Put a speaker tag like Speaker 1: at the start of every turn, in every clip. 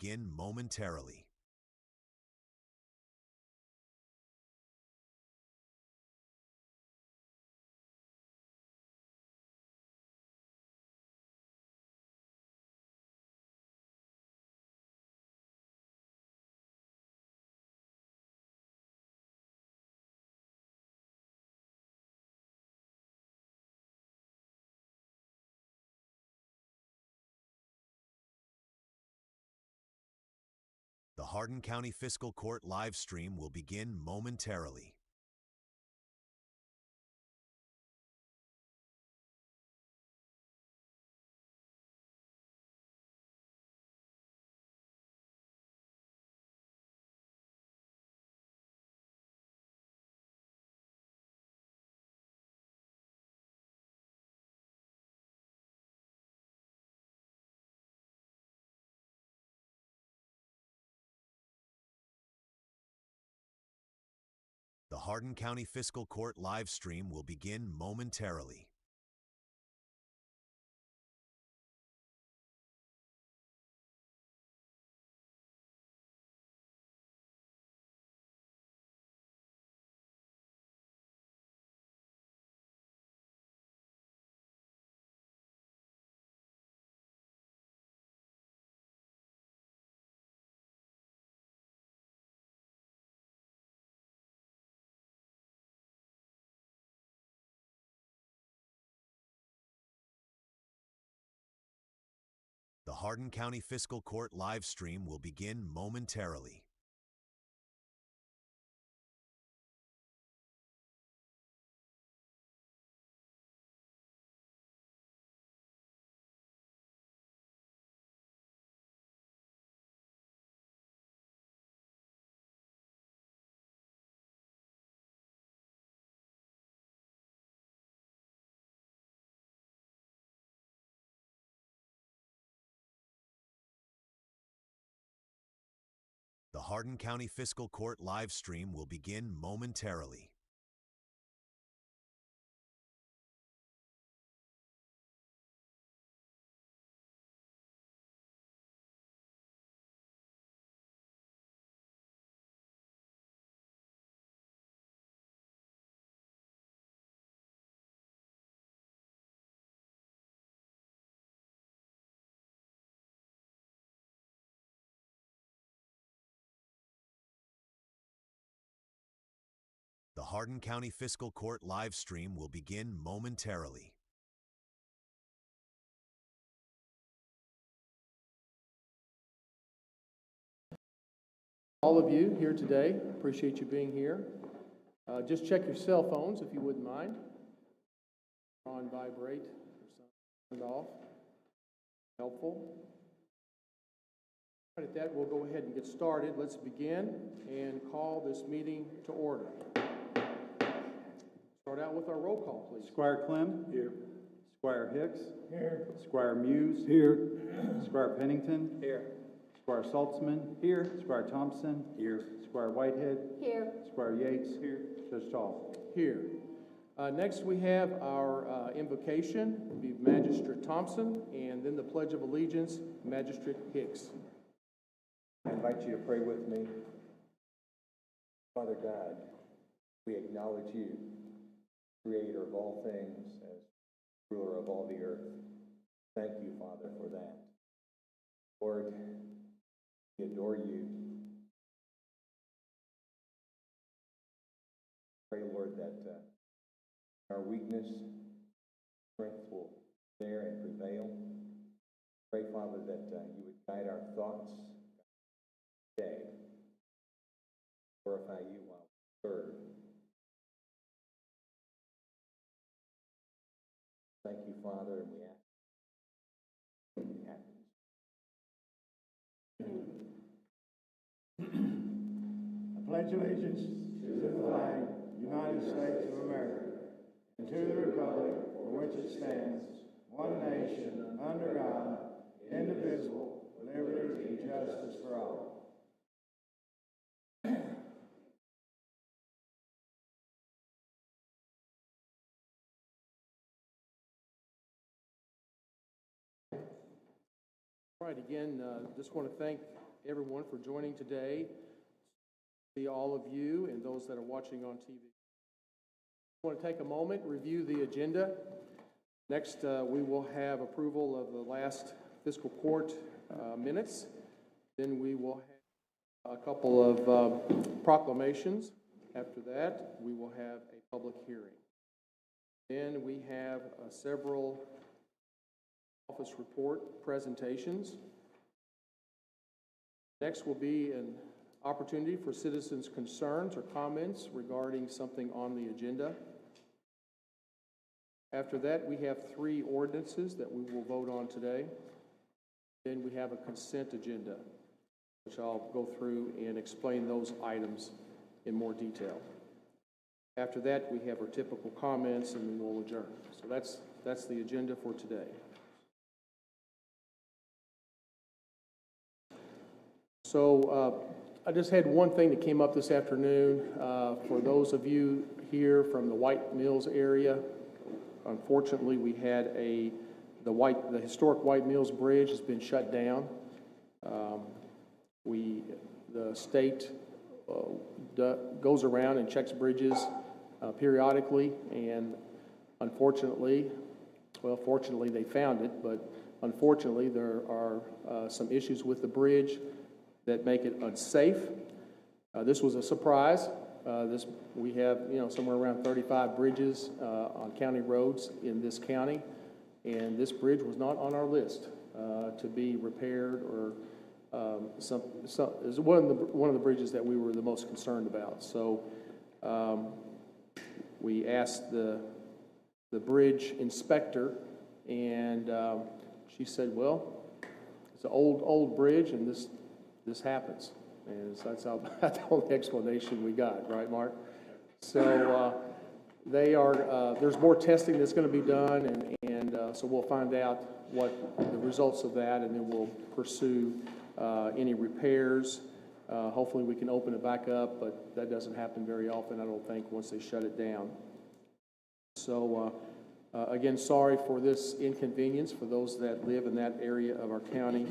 Speaker 1: begin momentarily. The Hardin County Fiscal Court live stream will begin momentarily. The Hardin County Fiscal Court live stream will begin momentarily. The Hardin County Fiscal Court live stream will begin momentarily. The Hardin County Fiscal Court live stream will begin momentarily. The Hardin County Fiscal Court live stream will begin momentarily.
Speaker 2: All of you here today, appreciate you being here. Just check your cell phones if you wouldn't mind. On vibrate or something off. Helpful. Right, at that, we'll go ahead and get started. Let's begin and call this meeting to order. Start out with our roll call, please.
Speaker 3: Squire Clem.
Speaker 4: Here.
Speaker 3: Squire Hicks.
Speaker 4: Here.
Speaker 3: Squire Muse.
Speaker 4: Here.
Speaker 3: Squire Pennington.
Speaker 4: Here.
Speaker 3: Squire Saltzman. Here. Squire Thompson.
Speaker 4: Here.
Speaker 3: Squire Whitehead.
Speaker 5: Here.
Speaker 3: Squire Yates.
Speaker 4: Here.
Speaker 3: Judge Tall.
Speaker 2: Here. Next, we have our invocation. It'll be Magistrate Thompson, and then the Pledge of Allegiance, Magistrate Hicks.
Speaker 4: I invite you to pray with me. Father God, we acknowledge you, creator of all things, as ruler of all the earth. Thank you, Father, for that. Lord, we adore you. Pray, Lord, that our weakness, strength will there and prevail. Pray, Father, that you would guide our thoughts today. Glorify you while we serve. Thank you, Father, and we ask it happens.
Speaker 6: I pledge allegiance to the flag, United States of America, and to the republic for which it stands, one nation, under God, indivisible, with liberty and justice for all.
Speaker 2: All right, again, just want to thank everyone for joining today. See all of you and those that are watching on TV. I want to take a moment, review the agenda. Next, we will have approval of the last fiscal court minutes. Then we will have a couple of proclamations. After that, we will have a public hearing. Then we have several office report presentations. Next will be an opportunity for citizens' concerns or comments regarding something on the agenda. After that, we have 3 ordinances that we will vote on today. Then we have a consent agenda, which I'll go through and explain those items in more detail. After that, we have our typical comments, and then we'll adjourn. So that's the agenda for today. So I just had one thing that came up this afternoon. For those of you here from the White Mills area, unfortunately, we had the historic White Mills Bridge has been shut down. The state goes around and checks bridges periodically, and unfortunately, well, fortunately they found it, but unfortunately there are some issues with the bridge that make it unsafe. This was a surprise. We have somewhere around 35 bridges on county roads in this county, and this bridge was not on our list to be repaired or is one of the bridges that we were the most concerned about. So we asked the bridge inspector, and she said, "Well, it's an old bridge, and this happens." And so that's the only explanation we got, right, Mark? So there's more testing that's going to be done, and so we'll find out what the results of that, and then we'll pursue any repairs. Hopefully we can open it back up, but that doesn't happen very often, I don't think, once they shut it down. So again, sorry for this inconvenience for those that live in that area of our county,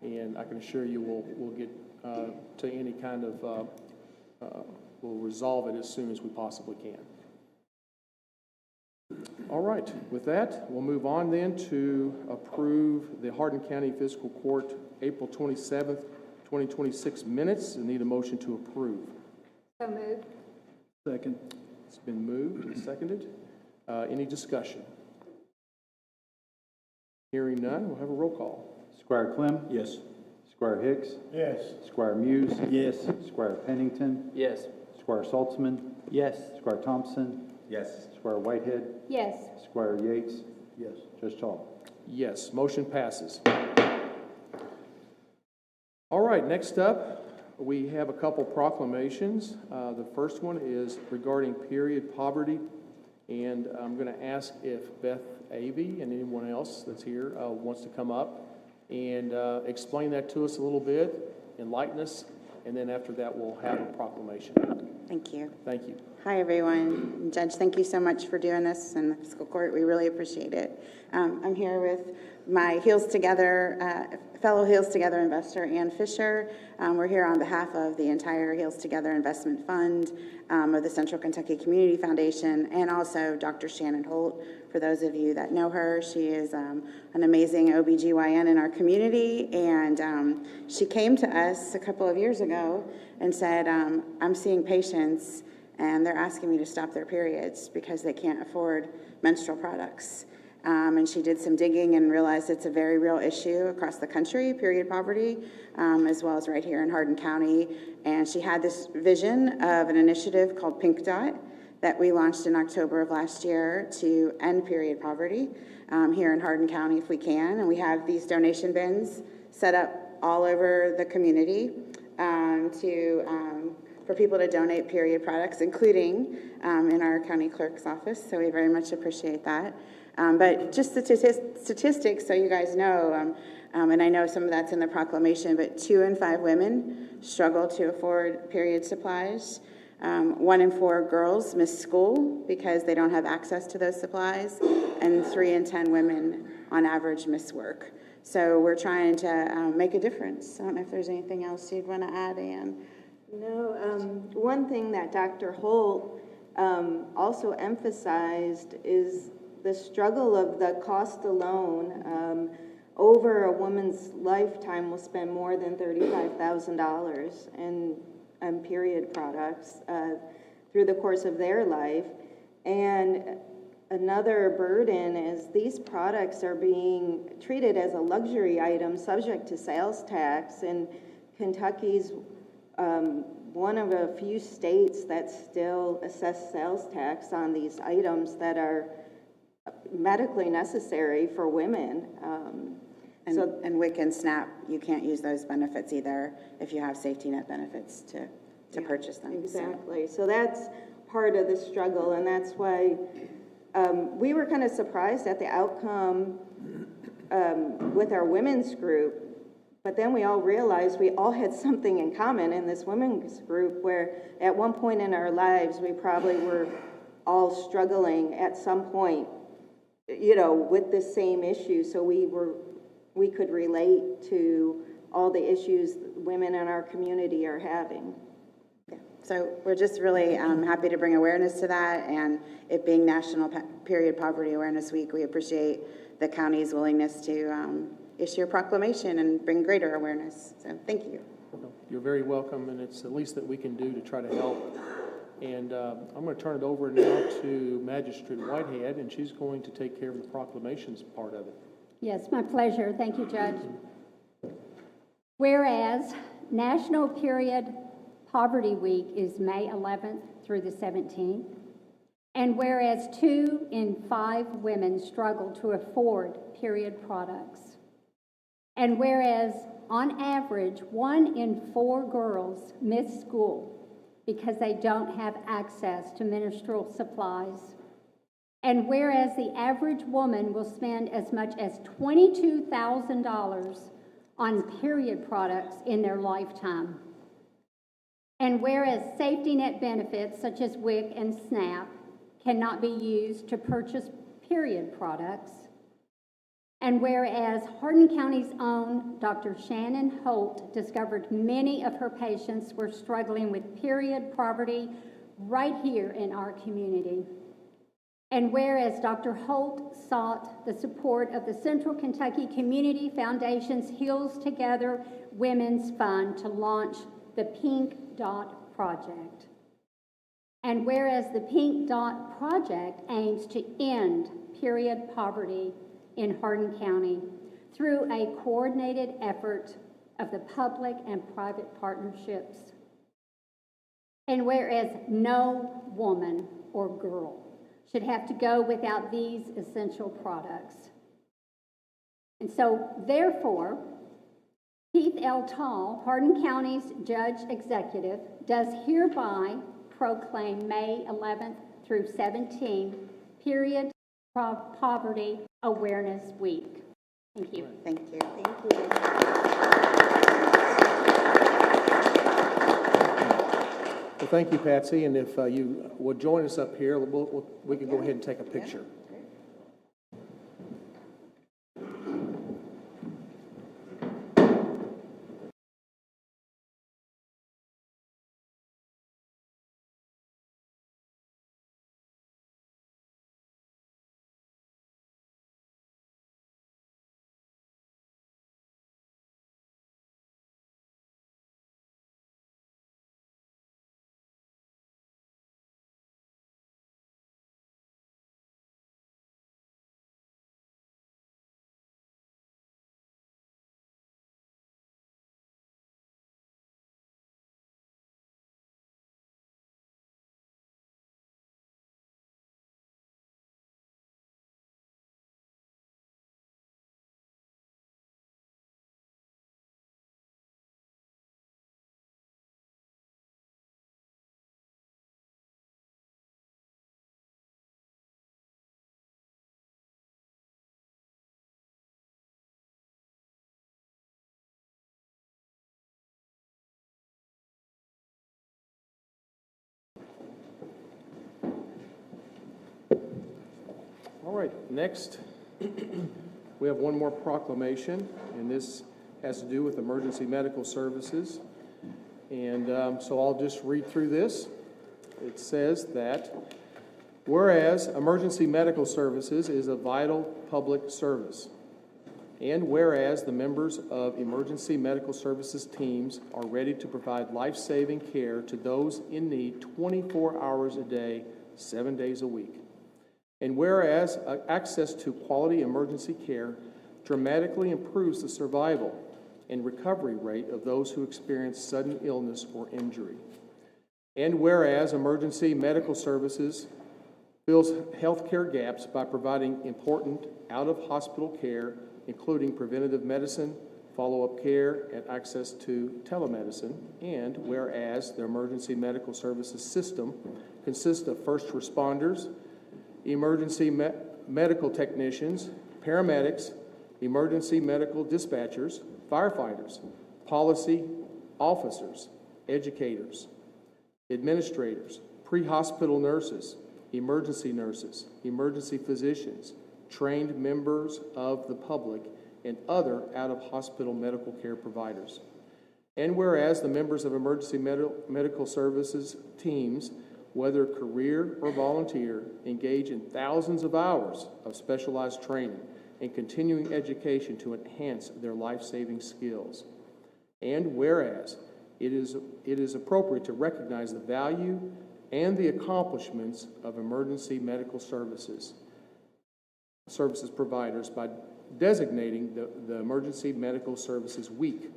Speaker 2: and I can assure you we'll get to any kind of, we'll resolve it as soon as we possibly can. All right, with that, we'll move on then to approve the Hardin County Fiscal Court April 27th, 2026 minutes. I need a motion to approve.
Speaker 5: So moved.
Speaker 2: Second. It's been moved and seconded. Any discussion? Hearing none, we'll have a roll call.
Speaker 3: Squire Clem?
Speaker 6: Yes.
Speaker 3: Squire Hicks?
Speaker 6: Yes.
Speaker 3: Squire Muse?
Speaker 6: Yes.
Speaker 3: Squire Pennington?
Speaker 6: Yes.
Speaker 3: Squire Saltzman?
Speaker 6: Yes.
Speaker 3: Squire Thompson?
Speaker 4: Yes.
Speaker 3: Squire Whitehead?
Speaker 5: Yes.
Speaker 3: Squire Yates?
Speaker 6: Yes.
Speaker 3: Judge Tall?
Speaker 2: Yes, motion passes. All right, next up, we have a couple proclamations. The first one is regarding period poverty, and I'm going to ask if Beth Avey and anyone else that's here wants to come up and explain that to us a little bit, enlighten us, and then after that we'll have a proclamation.
Speaker 7: Thank you.
Speaker 2: Thank you.
Speaker 7: Hi, everyone. Judge, thank you so much for doing this in the fiscal court. We really appreciate it. I'm here with my fellow Heels Together investor, Ann Fisher. We're here on behalf of the entire Heels Together Investment Fund of the Central Kentucky Community Foundation, and also Dr. Shannon Holt. For those of you that know her, she is an amazing OBGYN in our community, and she came to us a couple of years ago and said, I'm seeing patients and they're asking me to stop their periods because they can't afford menstrual products. And she did some digging and realized it's a very real issue across the country, period poverty, as well as right here in Hardin County. And she had this vision of an initiative called Pink Dot that we launched in October of last year to end period poverty here in Hardin County if we can. And we have these donation bins set up all over the community for people to donate period products, including in our county clerk's office. So we very much appreciate that. But just statistics, so you guys know, and I know some of that's in the proclamation, but 2 in 5 women struggle to afford period supplies. 1 in 4 girls miss school because they don't have access to those supplies, and 3 in 10 women on average miss work. So we're trying to make a difference. I don't know if there's anything else you'd want to add, Ann.
Speaker 5: No, one thing that Dr. Holt also emphasized is the struggle of the cost alone. Over a woman's lifetime will spend more than $35,000 in period products through the course of their life. And another burden is these products are being treated as a luxury item subject to sales tax, and Kentucky's one of a few states that still assess sales tax on these items that are medically necessary for women.
Speaker 7: And WIC and SNAP, you can't use those benefits either if you have safety net benefits to purchase them.
Speaker 5: Exactly. So that's part of the struggle, and that's why we were kind of surprised at the outcome with our women's group. But then we all realized we all had something in common in this women's group, where at one point in our lives we probably were all struggling at some point, you know, with the same issue. So we could relate to all the issues women in our community are having.
Speaker 7: Yeah. So we're just really happy to bring awareness to that, and it being National Period Poverty Awareness Week, we appreciate the county's willingness to issue a proclamation and bring greater awareness. So thank you.
Speaker 2: You're very welcome, and it's the least that we can do to try to help. And I'm going to turn it over now to Magistrate Whitehead, and she's going to take care of the proclamations part of it.
Speaker 8: Yes, my pleasure. Thank you, Judge. Whereas National Period Poverty Week is May 11th through the 17th, and whereas 2 in 5 women struggle to afford period products, and whereas on average 1 in 4 girls miss school because they don't have access to menstrual supplies, and whereas the average woman will spend as much as $22,000 on period products in their lifetime, and whereas safety net benefits such as WIC and SNAP cannot be used to purchase period products, and whereas Hardin County's own Dr. Shannon Holt discovered many of her patients were struggling with period poverty right here in our community, and whereas Dr. Holt sought the support of the Central Kentucky Community Foundation's Heals Together Women's Fund to launch the Pink Dot Project, and whereas the Pink Dot Project aims to end period poverty in Hardin County through a coordinated effort of the public and private partnerships, and whereas no woman or girl should have to go without these essential products. And so, therefore, Keith L. Tall, Hardin County's Judge Executive, does hereby proclaim May 11th through 17th Period Poverty Awareness Week. Thank you.
Speaker 7: Thank you.
Speaker 5: Thank you.
Speaker 2: Well, thank you, Patsy, and if you would join us up here, we can go ahead and take a picture. All right, next We have one more proclamation, and this has to do with emergency medical services. And so I'll just read through this. It says that, whereas emergency medical services is a vital public service, and whereas the members of emergency medical services teams are ready to provide life-saving care to those in need 24 hours a day, 7 days a week. And whereas access to quality emergency care dramatically improves the survival and recovery rate of those who experience sudden illness or injury. And whereas emergency medical services fills healthcare gaps by providing important out-of-hospital care, including preventative medicine, follow-up care, and access to telemedicine. And whereas the emergency medical services system consists of first responders, emergency medical technicians, paramedics, emergency medical dispatchers, firefighters, policy officers, educators, administrators, pre-hospital nurses, emergency physicians, trained members of the public, and other out-of-hospital medical care providers. And whereas the members of emergency medical services teams, whether career or volunteer, engage in thousands of hours of specialized training and continuing education to enhance their life-saving skills. And whereas it is appropriate to recognize the value and the accomplishments of emergency medical services providers by designating the Emergency Medical Services Week.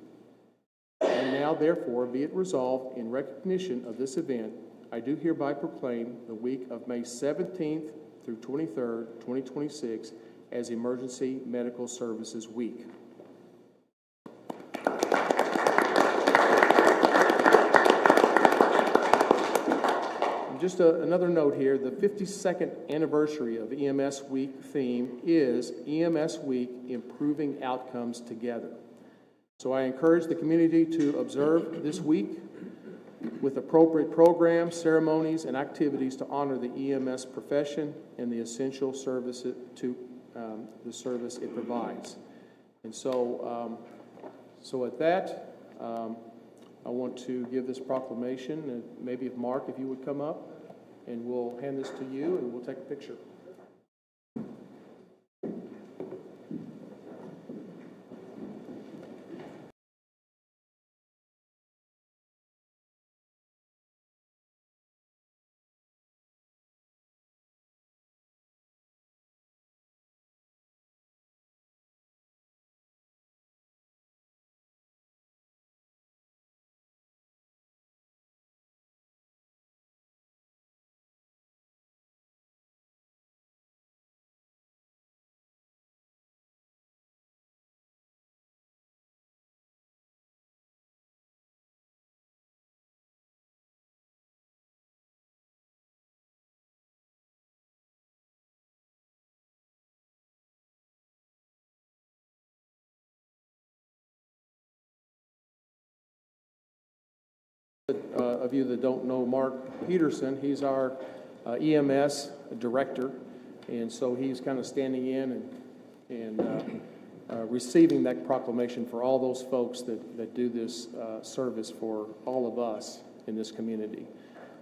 Speaker 2: And now, therefore, be it resolved in recognition of this event, I do hereby proclaim the week of May 17th through 23rd, 2026 as Emergency Medical Services Week. Just another note here, the 52nd anniversary of EMS Week theme is EMS Week, Improving Outcomes Together. So I encourage the community to observe this week with appropriate programs, ceremonies, and activities to honor the EMS profession and the essential service the service it provides. And so, at that, I want to give this proclamation, and maybe if Mark, if you would come up, and we'll hand this to you, and we'll take a picture. Of you that don't know Mark Peterson, he's our EMS director, and so he's kind of standing in and receiving that proclamation for all those folks that do this service for all of us in this community.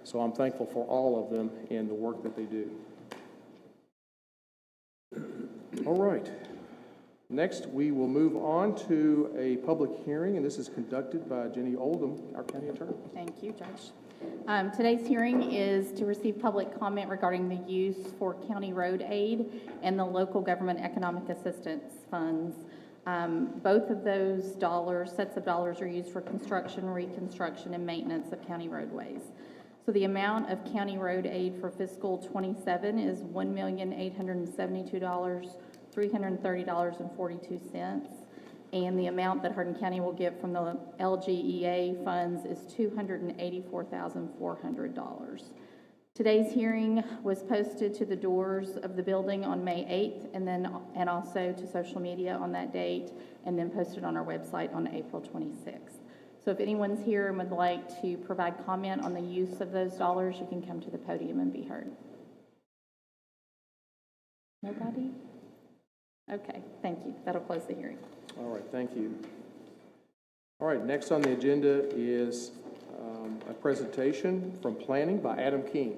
Speaker 2: So I'm thankful for all of them and the work that they do. All right. Next, we will move on to a public hearing, and this is conducted by Jenny Oldham, our county attorney.
Speaker 9: Thank you, Judge. Today's hearing is to receive public comment regarding the use for county road aid and the local government economic assistance funds. Both of those sets of dollars are used for construction, reconstruction, and maintenance of county roadways. So the amount of county road aid for fiscal 27 is $1,872,330.42, and the amount that Hardin County will get from the LGEA funds is $284,400. Today's hearing was posted to the doors of the building on May 8th, and also to social media on that date, and then posted on our website on April 26th. So if anyone's here and would like to provide comment on the use of those dollars, you can come to the podium and be heard. Nobody? Okay, thank you. That'll close the hearing.
Speaker 2: All right, thank you. All right, next on the agenda is a presentation from Planning by Adam King.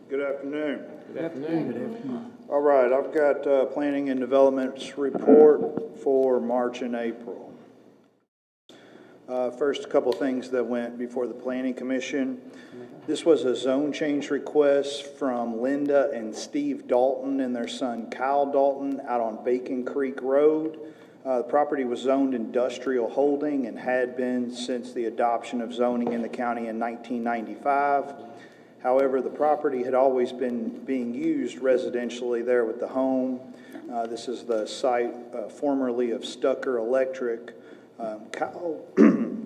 Speaker 10: Good afternoon.
Speaker 2: Good afternoon.
Speaker 10: All right, I've got Planning and Development's report for March and April. First, a couple things that went before the Planning Commission. This was a zone change request from Linda and Steve Dalton and their son Kyle Dalton out on Bacon Creek Road. The property was zoned industrial holding and had been since the adoption of zoning in the county in 1995. However, the property had always been being used residentially there with the home. This is the site formerly of Stucker Electric.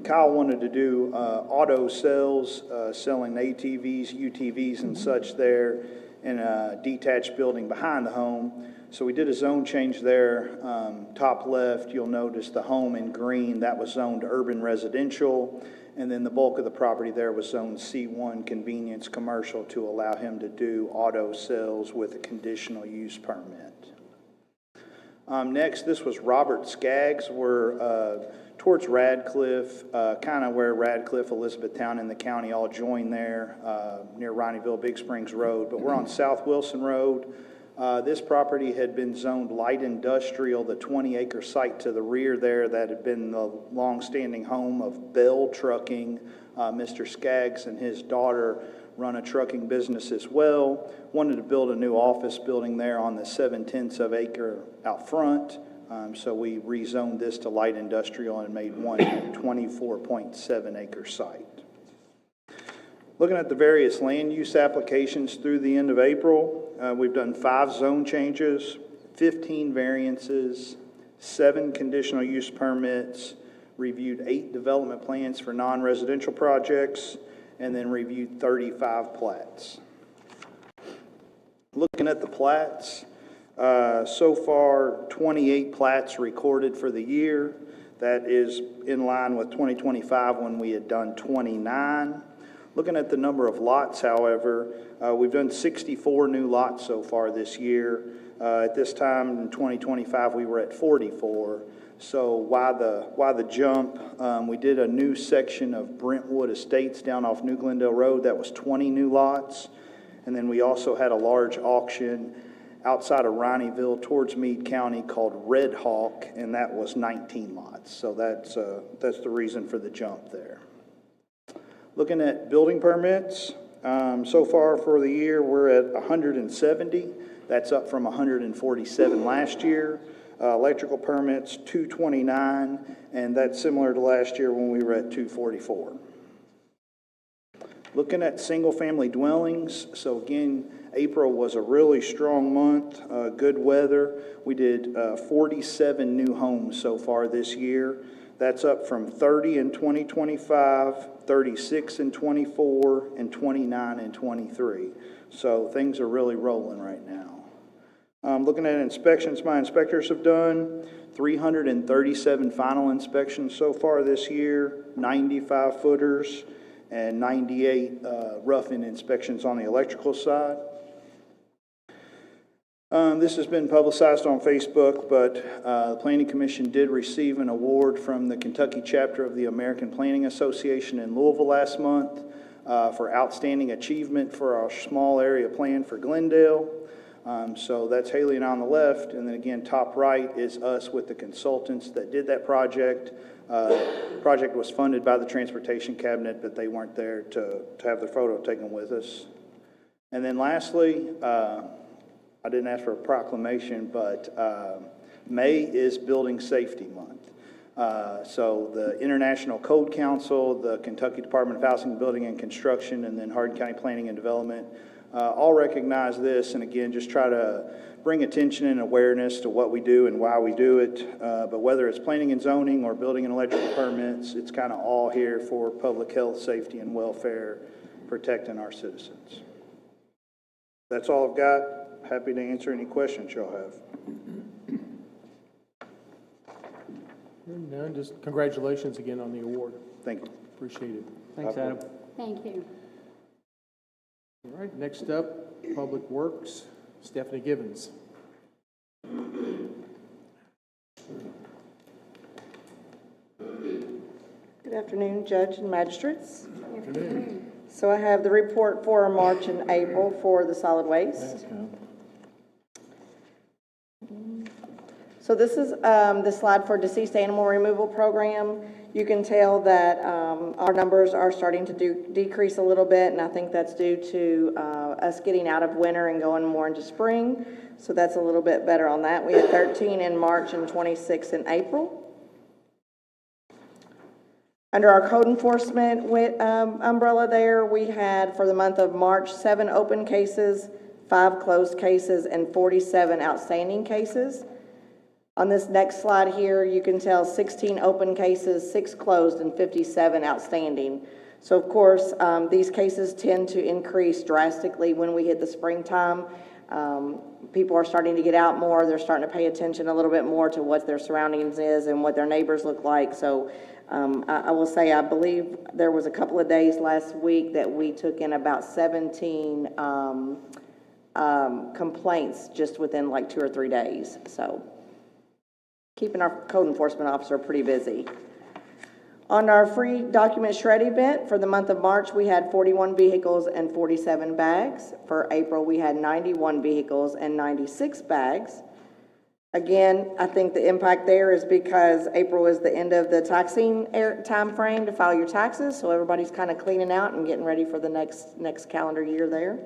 Speaker 10: Kyle wanted to do auto sales, selling ATVs, UTVs, and such there in a detached building behind the home. So we did a zone change there. Top left, you'll notice the home in green, that was zoned urban residential. And then the bulk of the property there was zoned C1 convenience commercial to allow him to do auto sales with a conditional use permit. Next, this was Robert Skaggs. We're towards Radcliffe, kind of where Radcliffe, Elizabethtown, and the county all join there, near Ronnieville, Big Springs Road. But we're on South Wilson Road. This property had been zoned light industrial, the 20-acre site to the rear there that had been the long-standing home of Bell Trucking. Mr. Skaggs and his daughter run a trucking business as well. Wanted to build a new office building there on the 0.7 of acre out front. So we rezoned this to light industrial and made one 24.7 acre site. Looking at the various land use applications through the end of April, we've done 5 zone changes, 15 variances, 7 conditional use permits, reviewed 8 development plans for non-residential projects, and then reviewed 35 plats. Looking at the plats, so far 28 plats recorded for the year. That is in line with 2025 when we had done 29. Looking at the number of lots, however, we've done 64 new lots so far this year. At this time in 2025, we were at 44. So why the jump? We did a new section of Brentwood Estates down off New Glendale Road. That was 20 new lots. And then we also had a large auction outside of Ronnieville towards Meade County called Red Hawk, and that was 19 lots. So that's the reason for the jump there. Looking at building permits, so far for the year, we're at 170. That's up from 147 last year. Electrical permits, 229, and that's similar to last year when we were at 244. Looking at single-family dwellings, so again, April was a really strong month, good weather. We did 47 new homes so far this year. That's up from 30 in 2025, 36 in 24, and 29 in 23. So things are really rolling right now. Looking at inspections my inspectors have done, 337 final inspections so far this year, 95 footers, and 98 rough-in inspections on the electrical side. This has been publicized on Facebook, but the Planning Commission did receive an award from the Kentucky chapter of the American Planning Association in Louisville last month for outstanding achievement for our small area plan for Glendale. So that's Haley and I on the left, and then again, top right is us with the consultants that did that project. The project was funded by the Transportation Cabinet, but they weren't there to have their photo taken with us. And then lastly, I didn't ask for a proclamation, but May is Building Safety Month. So the International Code Council, the Kentucky Department of Housing, Building and Construction, and then Hardin County Planning and Development all recognize this, and again, just try to bring attention and awareness to what we do and why we do it. But whether it's planning and zoning or building and electrical permits, it's kind of all here for public health, safety, and welfare, protecting our citizens. That's all I've got. Happy to answer any questions y'all have.
Speaker 2: None, just congratulations again on the award.
Speaker 10: Thank you.
Speaker 2: Appreciate it.
Speaker 3: Thanks, Adam.
Speaker 8: Thank you.
Speaker 2: All right, next up Public Works, Stephanie Givens.
Speaker 11: Good afternoon, Judge and Magistrates. Good afternoon. So I have the report for March and April for the solid waste. So this is the slide for deceased animal removal program. You can tell that our numbers are starting to decrease a little bit, and I think that's due to us getting out of winter and going more into spring. So that's a little bit better on that. We had 13 in March and 26 in April. Under our code enforcement umbrella there, we had for the month of March 7 open cases, 5 closed cases, and 47 outstanding cases. On this next slide here, you can tell 16 open cases, 6 closed, and 57 outstanding. So of course, these cases tend to increase drastically when we hit the springtime. People are starting to get out more. They're starting to pay attention a little bit more to what their surroundings is and what their neighbors look like. So I will say, I believe there was a couple of days last week that we took in about 17 complaints just within like 2 or 3 days. So keeping our code enforcement officer pretty busy. On our free document shred event for the month of March, we had 41 vehicles and 47 bags. For April, we had 91 vehicles and 96 bags. Again, I think the impact there is because April is the end of the taxing time frame to file your taxes, so everybody's kind of cleaning out and getting ready for the next calendar year there.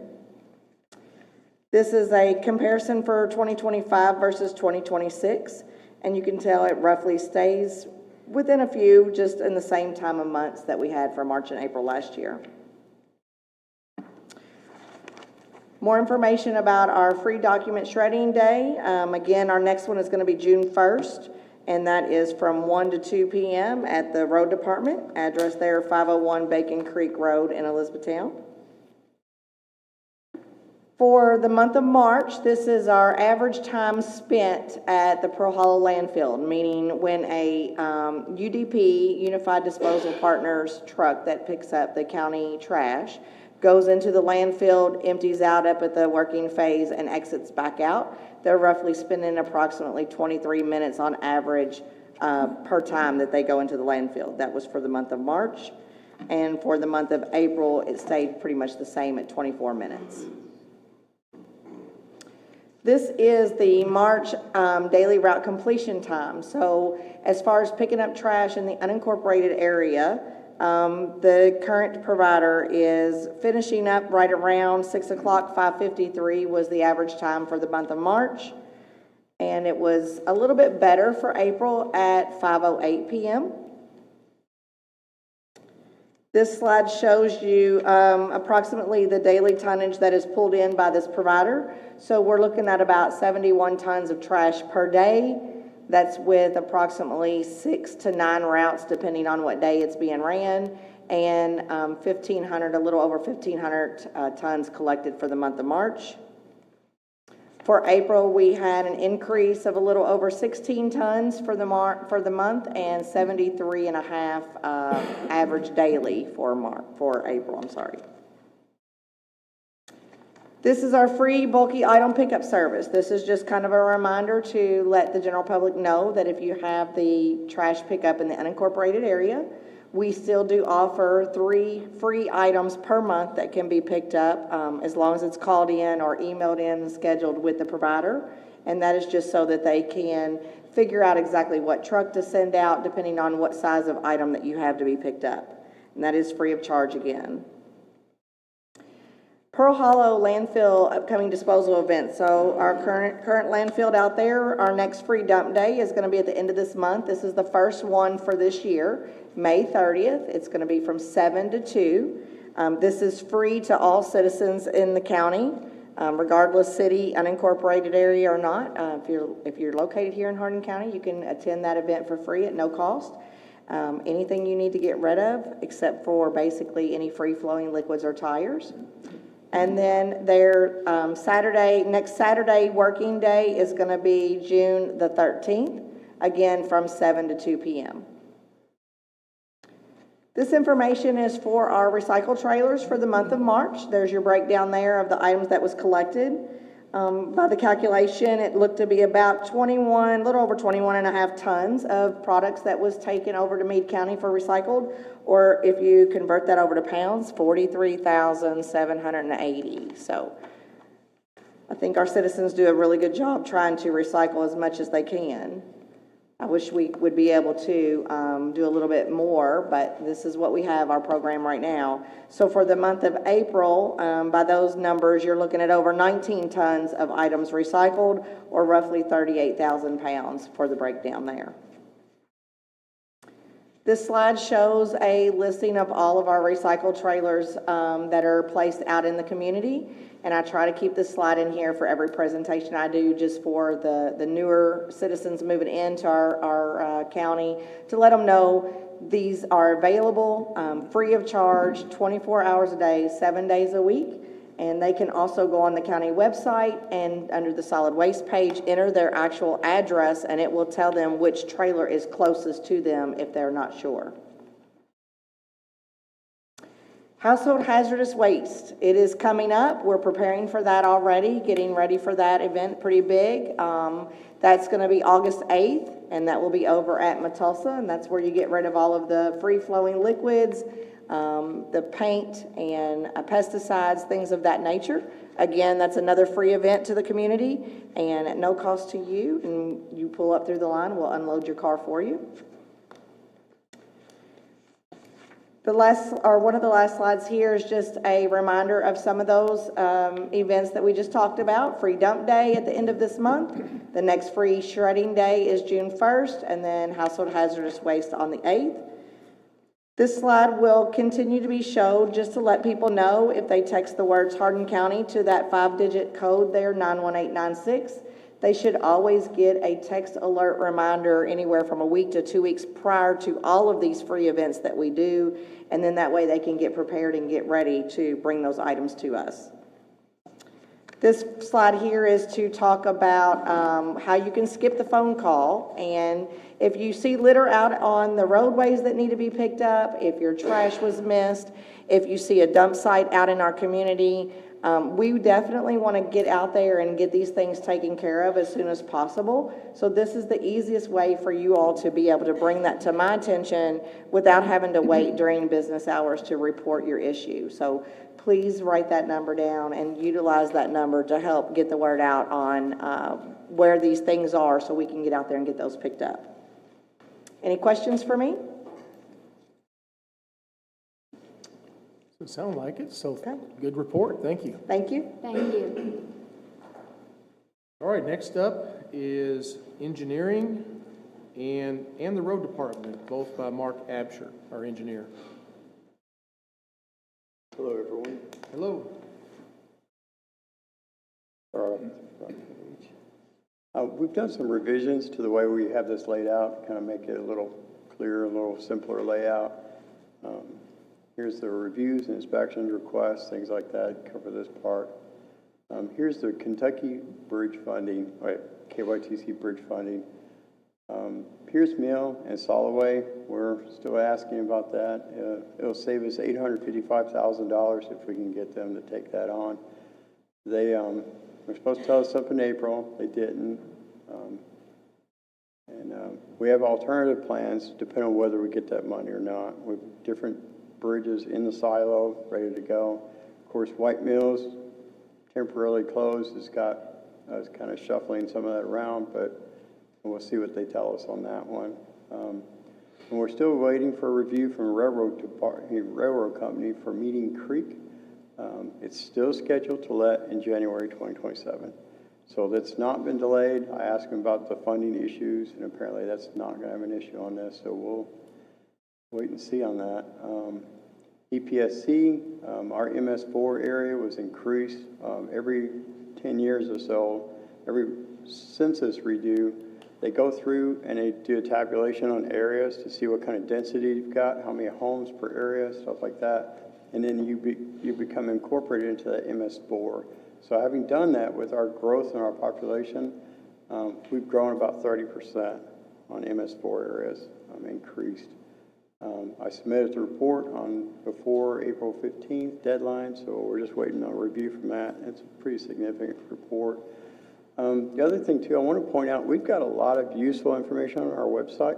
Speaker 11: This is a comparison for 2025 versus 2026. And you can tell it roughly stays within a few, just in the same time of months that we had for March and April last year. More information about our free document shredding day. Again, our next one is going to be June 1st, and that is from 1 to 2 p.m. at the Road Department. Address there, 501 Bacon Creek Road in Elizabethtown. For the month of March, this is our average time spent at the Pearl Hollow landfill, meaning when a UDP, Unified Disposal Partners truck that picks up the county trash, goes into the landfill, empties out up at the working phase, and exits back out. They're roughly spending approximately 23 minutes on average per time that they go into the landfill. That was for the month of March. And for the month of April, it stayed pretty much the same at 24 minutes. This is the March daily route completion time. So as far as picking up trash in the unincorporated area, the current provider is finishing up right around 6 o'clock, 5:53 was the average time for the month of March. And it was a little bit better for April at 5:08 p.m. This slide shows you approximately the daily tonnage that is pulled in by this provider. So we're looking at about 71 tons of trash per day. That's with approximately 6 to 9 routes, depending on what day it's being ran, and a little over 1,500 tons collected for the month of March. For April, we had an increase of a little over 16 tons for the month and 73.5 average daily for April. I'm sorry. This is our free bulky item pickup service. This is just kind of a reminder to let the general public know that if you have the trash pickup in the unincorporated area, we still do offer 3 free items per month that can be picked up as long as it's called in or emailed in and scheduled with the provider. And that is just so that they can figure out exactly what truck to send out depending on what size of item that you have to be picked up. And that is free of charge again. Pearl Hollow landfill upcoming disposal event. So our current landfill out there, our next free dump day is going to be at the end of this month. This is the first one for this year, May 30th. It's going to be from 7 to 2. This is free to all citizens in the county, regardless city, unincorporated area or not. If you're located here in Hardin County, you can attend that event for free at no cost. Anything you need to get rid of, except for basically any free-flowing liquids or tires. And then their next Saturday working day is going to be June the 13th, again from 7 to 2 p.m. This information is for our recycle trailers for the month of March. There's your breakdown there of the items that was collected. By the calculation, it looked to be about 21, little over 21 and a half tons of products that was taken over to Meade County for recycled, or if you convert that over to pounds, 43,780. So I think our citizens do a really good job trying to recycle as much as they can. I wish we would be able to do a little bit more, but this is what we have, our program right now. So for the month of April, by those numbers, you're looking at over 19 tons of items recycled, or roughly 38,000 pounds for the breakdown there. This slide shows a listing of all of our recycled trailers that are placed out in the community. And I try to keep this slide in here for every presentation I do, just for the newer citizens moving into our county, to let them know these are available free of charge, 24 hours a day, 7 days a week. And they can also go on the county website and under the solid waste page, enter their actual address, and it will tell them which trailer is closest to them if they're not sure. Household hazardous waste. It is coming up. We're preparing for that already, getting ready for that event, pretty big. That's going to be August 8th, and that will be over at Matulsa, and that's where you get rid of all of the free-flowing liquids, the paint and pesticides, things of that nature. Again, that's another free event to the community and at no cost to you. And you pull up through the line, we'll unload your car for you. One of the last slides here is just a reminder of some of those events that we just talked about. Free dump day at the end of this month. The next free shredding day is June 1st, and then household hazardous waste on the 8th. This slide will continue to be showed just to let people know if they text the words Hardin County to that 5-digit code there, 91896. They should always get a text alert reminder anywhere from a week to 2 weeks prior to all of these free events that we do. And then that way they can get prepared and get ready to bring those items to us. This slide here is to talk about how you can skip the phone call. And if you see litter out on the roadways that need to be picked up, if your trash was missed, if you see a dump site out in our community, we definitely want to get out there and get these things taken care of as soon as possible. So this is the easiest way for you all to be able to bring that to my attention without having to wait during business hours to report your issue. So please write that number down and utilize that number to help get the word out on where these things are so we can get out there and get those picked up. Any questions for me?
Speaker 2: Doesn't sound like it, so good report. Thank you.
Speaker 11: Thank you.
Speaker 8: Thank you.
Speaker 2: All right, next up is engineering and the road department, both by Mark Absher, our engineer.
Speaker 12: Hello, everyone.
Speaker 2: Hello.
Speaker 12: We've done some revisions to the way we have this laid out, kind of make it a little clearer, a little simpler layout. Here's the reviews and inspections requests, things like that, cover this part. Here's the Kentucky bridge funding, KYTC bridge funding. Pierce Mill and Soloway, we're still asking about that. It'll save us $855,000 if we can get them to take that on. They were supposed to tell us up in April. They didn't. We have alternative plans depending on whether we get that money or not. We have different bridges in the silo ready to go. Of course, White Mills temporarily closed. It's got us kind of shuffling some of that around, but we'll see what they tell us on that one. And we're still waiting for a review from a railroad company for Meeting Creek. It's still scheduled to let in January 2027. So that's not been delayed. I asked him about the funding issues, and apparently that's not going to have an issue on this, so we'll wait and see on that. EPSC, our MS4 area was increased every 10 years or so. Every census redo, they go through and they do a tabulation on areas to see what kind of density you've got, how many homes per area, stuff like that. And then you become incorporated into that MS4. So having done that with our growth in our population, we've grown about 30% on MS4 areas, increased. I submitted the report before April 15th deadline, so we're just waiting on a review from that. It's a pretty significant report. The other thing too, I want to point out, we've got a lot of useful information on our website.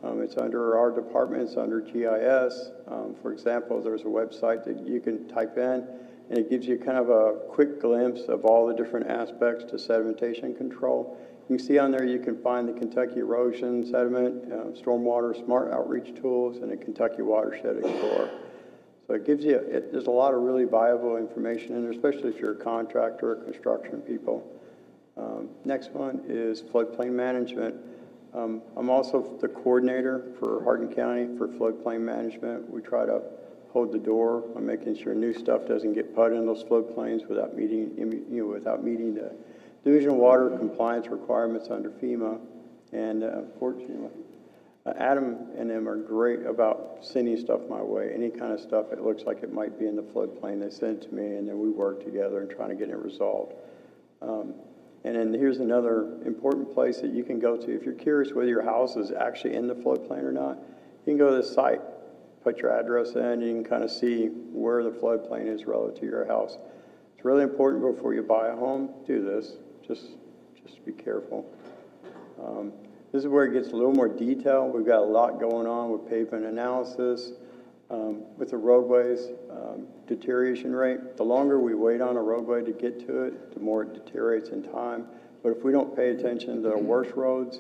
Speaker 12: It's under our department, it's under GIS. For example, there's a website that you can type in, and it gives you kind of a quick glimpse of all the different aspects to sedimentation control. You can see on there you can find the Kentucky Erosion, Sediment, Stormwater Smart Outreach Tools, and a Kentucky Watershed Explorer. So it gives you, there's a lot of really valuable information in there, especially if you're a contractor or construction people. Next one is floodplain management. I'm also the coordinator for Hardin County for floodplain management. We try to hold the door on making sure new stuff doesn't get put in those floodplains without meeting the Division of Water compliance requirements under FEMA. And fortunately, Adam and them are great about sending stuff my way. Any kind of stuff that looks like it might be in the floodplain, they send it to me, and then we work together and trying to get it resolved. And then here's another important place that you can go to. If you're curious whether your house is actually in the floodplain or not, you can go to the site, put your address in, and you can kind of see where the floodplain is relative to your house. It's really important before you buy a home, do this. Just be careful. This is where it gets a little more detailed. We've got a lot going on with pavement analysis, with the roadways, deterioration rate. The longer we wait on a roadway to get to it, the more it deteriorates in time. But if we don't pay attention to the worst roads,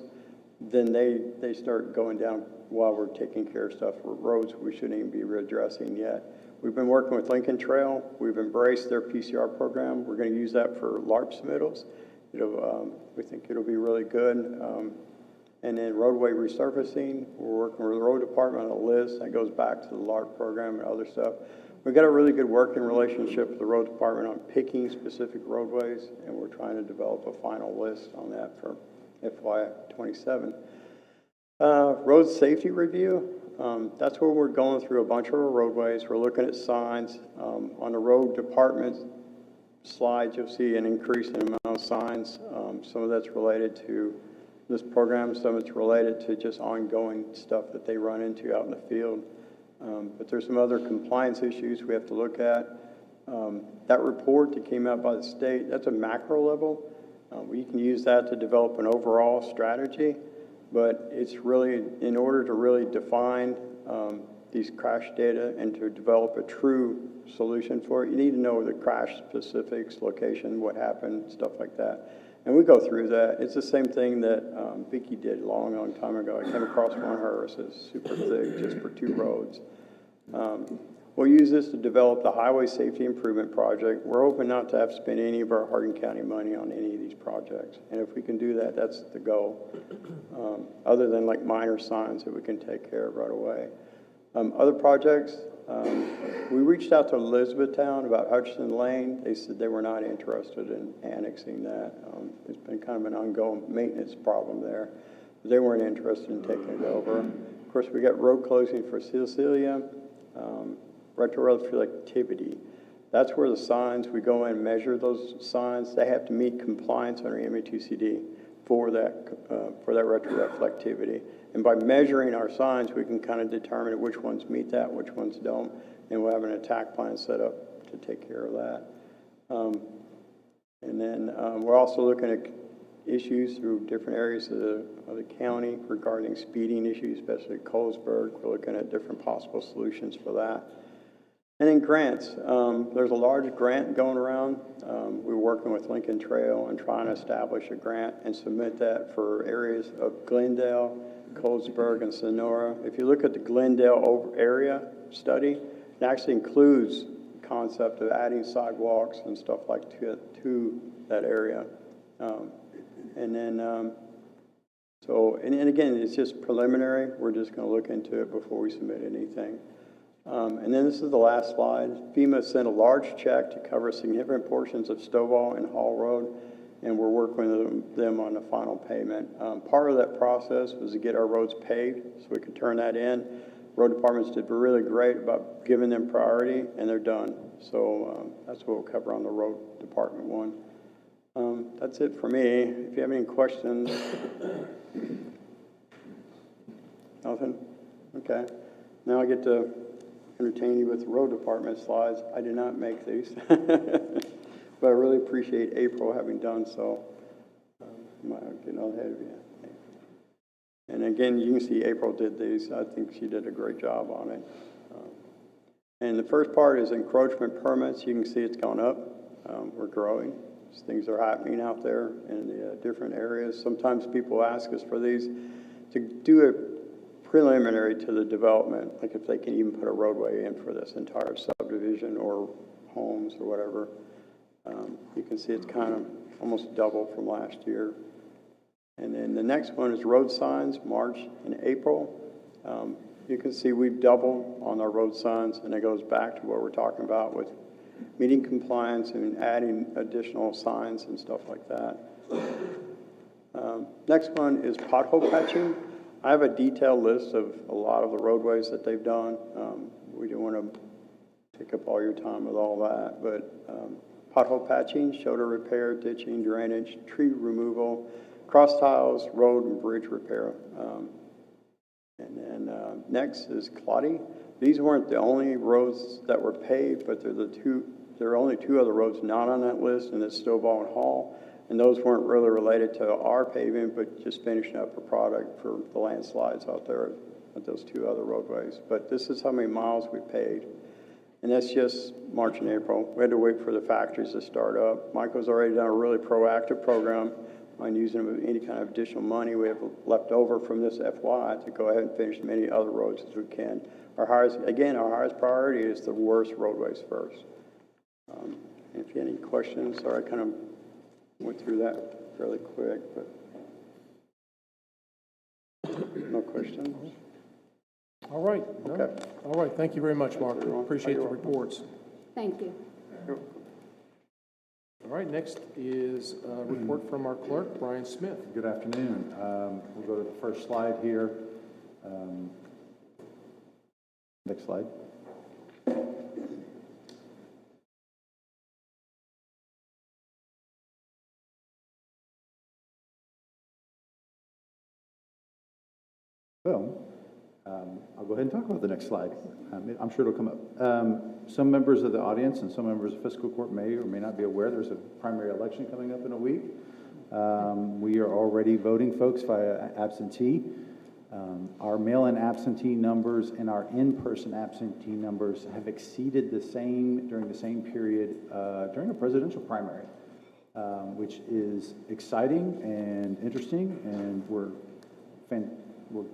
Speaker 12: then they start going down while we're taking care of stuff for roads we shouldn't even be readdressing yet. We've been working with Lincoln Trail. We've embraced their PCR program. We're going to use that for LARP submittals. We think it'll be really good. And then roadway resurfacing, we're working with the road department on a list that goes back to the LARP program and other stuff. We've got a really good working relationship with the road department on picking specific roadways, and we're trying to develop a final list on that for FY27. Road safety review, that's where we're going through a bunch of our roadways. We're looking at signs. On the road department slides, you'll see an increase in the amount of signs. Some of that's related to this program, some of it's related to just ongoing stuff that they run into out in the field. But there's some other compliance issues we have to look at. That report that came out by the state, that's a macro level. We can use that to develop an overall strategy, but it's really, in order to really define these crash data and to develop a true solution for it, you need to know the crash specifics, location, what happened, stuff like that. And we go through that. It's the same thing that Vicki did a long time ago. I came across one of hers that's super thick just for 2 roads. We'll use this to develop the Highway Safety Improvement Project. We're hoping not to have to spend any of our Hardin County money on any of these projects. And if we can do that, that's the goal. Other than like minor signs that we can take care of right away. Other projects, we reached out to Elizabethtown about Hutchinson Lane. They said they were not interested in annexing that. It's been kind of an ongoing maintenance problem there. They weren't interested in taking it over. Of course, we got road closing for Cecilia, retroreflectivity. That's where the signs, we go in and measure those signs. They have to meet compliance under ME2CD for that retroreflectivity. And by measuring our signs, we can kind of determine which ones meet that, which ones don't, and we'll have an attack plan set up to take care of that. And then we're also looking at issues through different areas of the county regarding speeding issues, especially Colesburg. We're looking at different possible solutions for that. And then grants. There's a large grant going around. We're working with Lincoln Trail and trying to establish a grant and submit that for areas of Glendale, Colesburg, and Sonora. If you look at the Glendale area study, it actually includes the concept of adding sidewalks and stuff like to that area. And then, and again, it's just preliminary. We're just going to look into it before we submit anything. And then this is the last slide. FEMA sent a large check to cover significant portions of Stovall and Hall Road, and we're working with them on the final payment. Part of that process was to get our roads paved so we could turn that in. Road departments did really great about giving them priority, and they're done. So that's what we'll cover on the road department one. That's it for me. If you have any questions. Nothing? Okay. Now I get to entertain you with the road department slides. I did not make these, but I really appreciate April having done so. I'm getting all ahead of you. And again, you can see April did these. I think she did a great job on it. And the first part is encroachment permits. You can see it's gone up. We're growing. Things are happening out there in the different areas. Sometimes people ask us for these to do it preliminary to the development, like if they can even put a roadway in for this entire subdivision or homes or whatever. You can see it's kind of almost double from last year. And then the next one is road signs, March and April. You can see we've doubled on our road signs, and it goes back to what we're talking about with meeting compliance and adding additional signs and stuff like that. Next one is pothole patching. I have a detailed list of a lot of the roadways that they've done. We don't want to take up all your time with all that, but pothole patching, shoulder repair, ditching, drainage, tree removal, cross tiles, road and bridge repair. And then next is clotty. These weren't the only roads that were paved, but there are only two other roads not on that list, and it's Stovall and Hall. And those weren't really related to our paving, but just finishing up a product for the landslides out there at those two other roadways. But this is how many miles we paved. And that's just March and April. We had to wait for the factories to start up. Michael's already done a really proactive program on using any kind of additional money we have left over from this FY to go ahead and finish as many other roads as we can. Our highest priority is the worst roadways first. If you have any questions, sorry, I kind of went through that fairly quick, but no questions.
Speaker 2: All right. No.
Speaker 12: Okay.
Speaker 2: All right. Thank you very much, Mark. Appreciate the reports.
Speaker 8: Thank you.
Speaker 2: All right. Next is a report from our clerk, Brian Smith.
Speaker 3: Good afternoon. We'll go to the first slide here. Next slide. Well, I'll go ahead and talk about the next slide. I'm sure it'll come up. Some members of the audience and some members of fiscal court may or may not be aware there's a primary election coming up in a week. We are already voting folks via absentee. Our mail-in absentee numbers and our in-person absentee numbers have exceeded the same during the same period during a presidential primary, which is exciting and interesting, and we're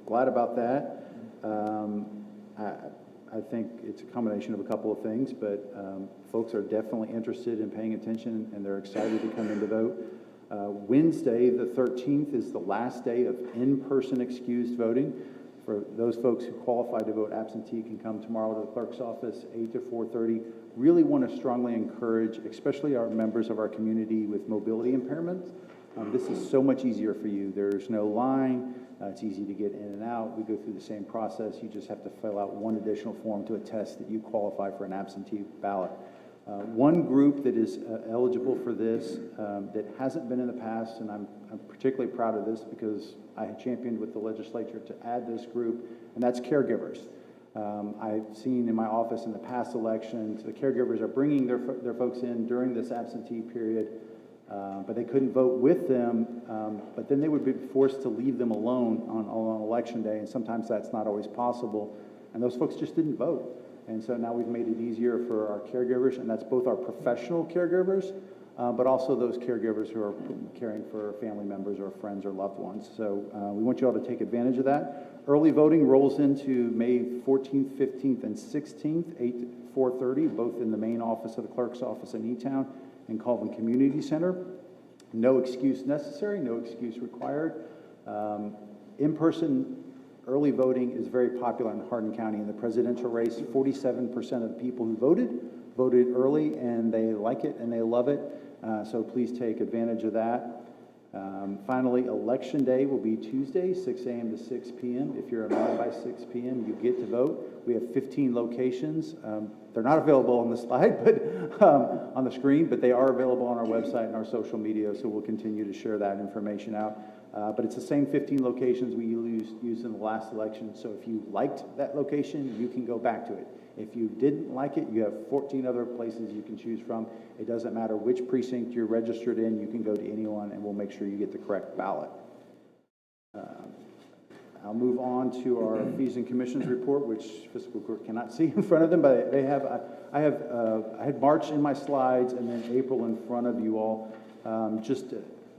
Speaker 3: glad about that. I think it's a combination of a couple of things, but folks are definitely interested in paying attention, and they're excited to come in to vote. Wednesday, the 13th, is the last day of in-person excused voting. For those folks who qualify to vote absentee can come tomorrow to the clerk's office, 8 to 4:30. Really want to strongly encourage, especially our members of our community with mobility impairments. This is so much easier for you. There's no line. It's easy to get in and out. We go through the same process. You just have to fill out one additional form to attest that you qualify for an absentee ballot. One group that is eligible for this that hasn't been in the past, and I'm particularly proud of this because I had championed with the legislature to add this group, and that's caregivers. I've seen in my office in the past elections, the caregivers are bringing their folks in during this absentee period, but they couldn't vote with them, but then they would be forced to leave them alone on election day, and sometimes that's not always possible, and those folks just didn't vote. And so now we've made it easier for our caregivers, and that's both our professional caregivers, but also those caregivers who are caring for family members or friends or loved ones. So we want you all to take advantage of that. Early voting rolls into May 14th, 15th, and 16th, 8 to 4:30, both in the main office of the clerk's office in E-Town and Colvin Community Center. No excuse necessary, no excuse required. In-person early voting is very popular in Hardin County. In the presidential race, 47% of the people who voted early, and they like it and they love it. So please take advantage of that. Finally, Election Day will be Tuesday, 6 a.m. to 6 p.m. If you're alive by 6 p.m., you get to vote. We have 15 locations. They're not available on the slide, but on the screen, but they are available on our website and our social media, so we'll continue to share that information out. But it's the same 15 locations we used in the last election. So if you liked that location, you can go back to it. If you didn't like it, you have 14 other places you can choose from. It doesn't matter which precinct you're registered in, you can go to anyone and we'll make sure you get the correct ballot. I'll move on to our fees and commissions report, which fiscal court cannot see in front of them, but they have, I had March in my slides and then April in front of you all. Just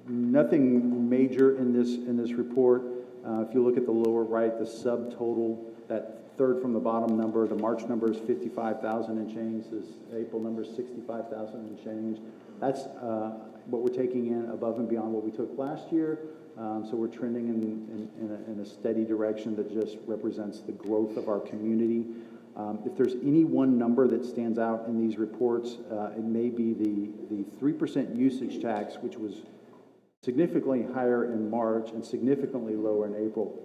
Speaker 3: nothing major in this report. If you look at the lower right, the subtotal, that third from the bottom number, the March number is 55,000 and change. This April number is 65,000 and change. That's what we're taking in above and beyond what we took last year. So we're trending in a steady direction that just represents the growth of our community. If there's any one number that stands out in these reports, it may be the 3% usage tax, which was significantly higher in March and significantly lower in April.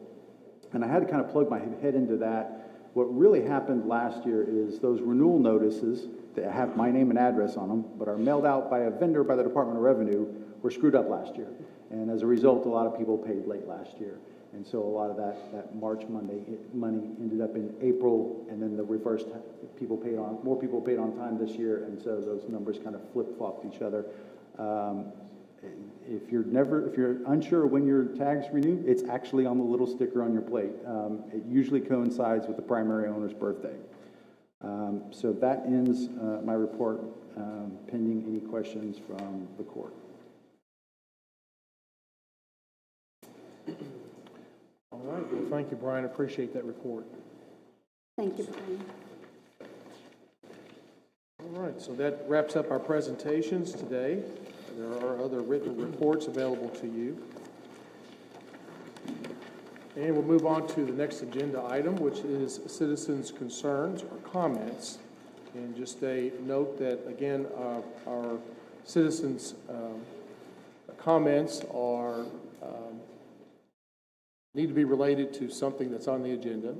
Speaker 3: And I had to kind of plug my head into that. What really happened last year is those renewal notices that have my name and address on them, but are mailed out by a vendor by the Department of Revenue, were screwed up last year. And as a result, a lot of people paid late last year. And so a lot of that March money ended up in April, and then the reverse, more people paid on time this year, and so those numbers kind of flip-flopped each other. If you're unsure when your tags renew, it's actually on the little sticker on your plate. It usually coincides with the primary owner's birthday. So that ends my report, pending any questions from the court.
Speaker 2: All right, well, thank you, Brian. I appreciate that report.
Speaker 8: Thank you, Brian.
Speaker 2: All right, so that wraps up our presentations today. There are other written reports available to you. And we'll move on to the next agenda item, which is citizens' concerns or comments. And just a note that, again, our citizens' comments are need to be related to something that's on the agenda.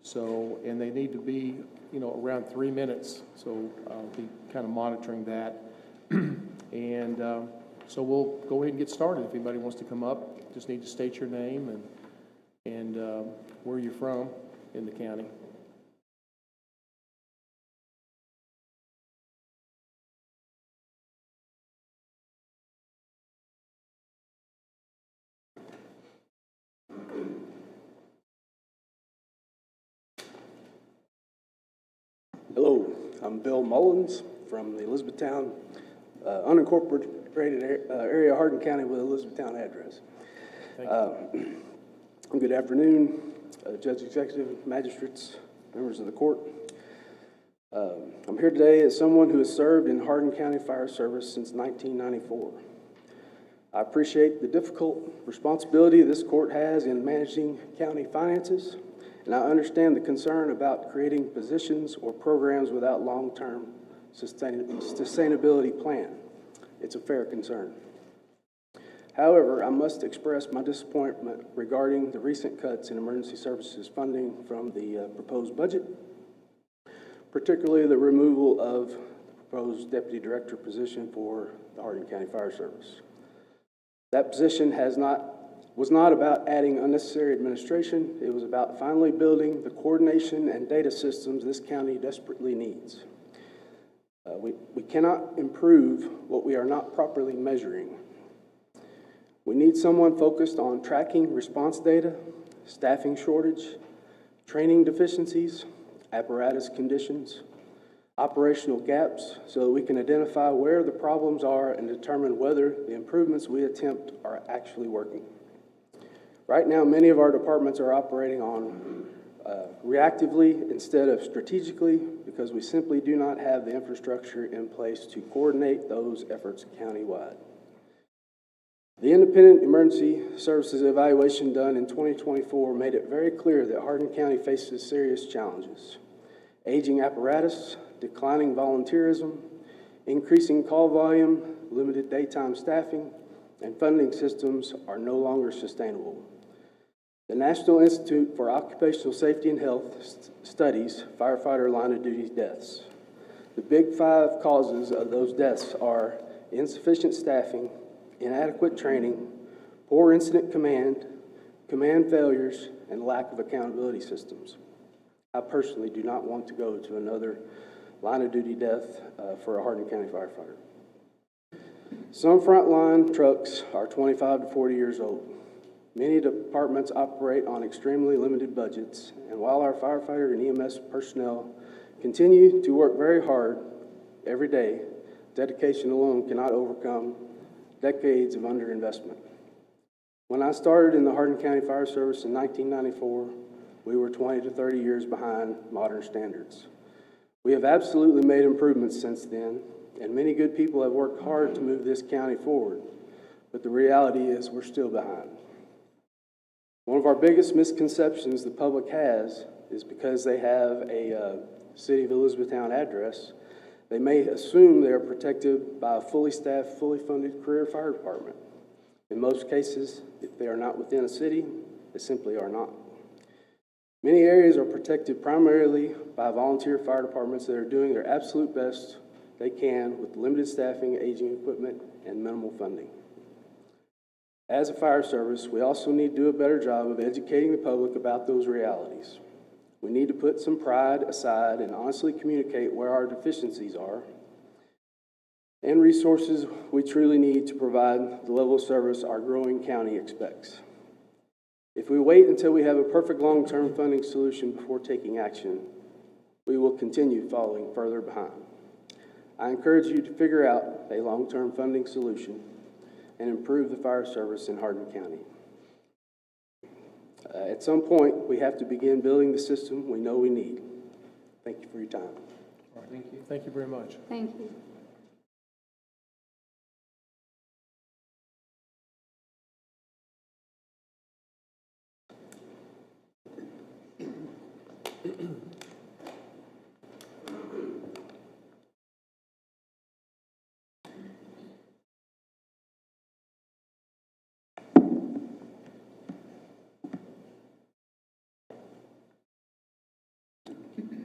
Speaker 2: So, and they need to be, around 3 minutes. So I'll be kind of monitoring that. And so we'll go ahead and get started. If anybody wants to come up, just need to state your name and where you're from in the county.
Speaker 13: Hello, I'm Bill Mullins from the Elizabethtown unincorporated area of Hardin County with Elizabethtown address. Good afternoon, Judge Executive, magistrates, members of the court. I'm here today as someone who has served in Hardin County Fire Service since 1994. I appreciate the difficult responsibility this court has in managing county finances, and I understand the concern about creating positions or programs without long-term sustainability plan. It's a fair concern. However, I must express my disappointment regarding the recent cuts in emergency services funding from the proposed budget, particularly the removal of the proposed deputy director position for the Hardin County Fire Service. That position was not about adding unnecessary administration. It was about finally building the coordination and data systems this county desperately needs. We cannot improve what we are not properly measuring. We need someone focused on tracking response data, staffing shortage, training deficiencies, apparatus conditions, operational gaps, so that we can identify where the problems are and determine whether the improvements we attempt are actually working. Right now, many of our departments are operating on reactively instead of strategically because we simply do not have the infrastructure in place to coordinate those efforts countywide. The independent emergency services evaluation done in 2024 made it very clear that Hardin County faces serious challenges. Aging apparatus, declining volunteerism, increasing call volume, limited daytime staffing, and funding systems are no longer sustainable. The National Institute for Occupational Safety and Health studies firefighter line of duty deaths. The big 5 causes of those deaths are insufficient staffing, inadequate training, poor incident command, command failures, and lack of accountability systems. I personally do not want to go to another line of duty death for a Hardin County firefighter. Some frontline trucks are 25 to 40 years old. Many departments operate on extremely limited budgets, and while our firefighter and EMS personnel continue to work very hard every day, dedication alone cannot overcome decades of underinvestment. When I started in the Hardin County Fire Service in 1994, we were 20 to 30 years behind modern standards. We have absolutely made improvements since then, and many good people have worked hard to move this county forward, but the reality is we're still behind. One of our biggest misconceptions the public has is because they have a City of Elizabethtown address, they may assume they are protected by a fully staffed, fully funded career fire department. In most cases, if they are not within a city, they simply are not. Many areas are protected primarily by volunteer fire departments that are doing their absolute best they can with limited staffing, aging equipment, and minimal funding. As a fire service, we also need to do a better job of educating the public about those realities. We need to put some pride aside and honestly communicate where our deficiencies are and resources we truly need to provide the level of service our growing county expects. If we wait until we have a perfect long-term funding solution before taking action, we will continue falling further behind. I encourage you to figure out a long-term funding solution and improve the fire service in Hardin County. At some point, we have to begin building the system we know we need. Thank you for your time.
Speaker 2: All right, thank you. Thank you very much.
Speaker 8: Thank you.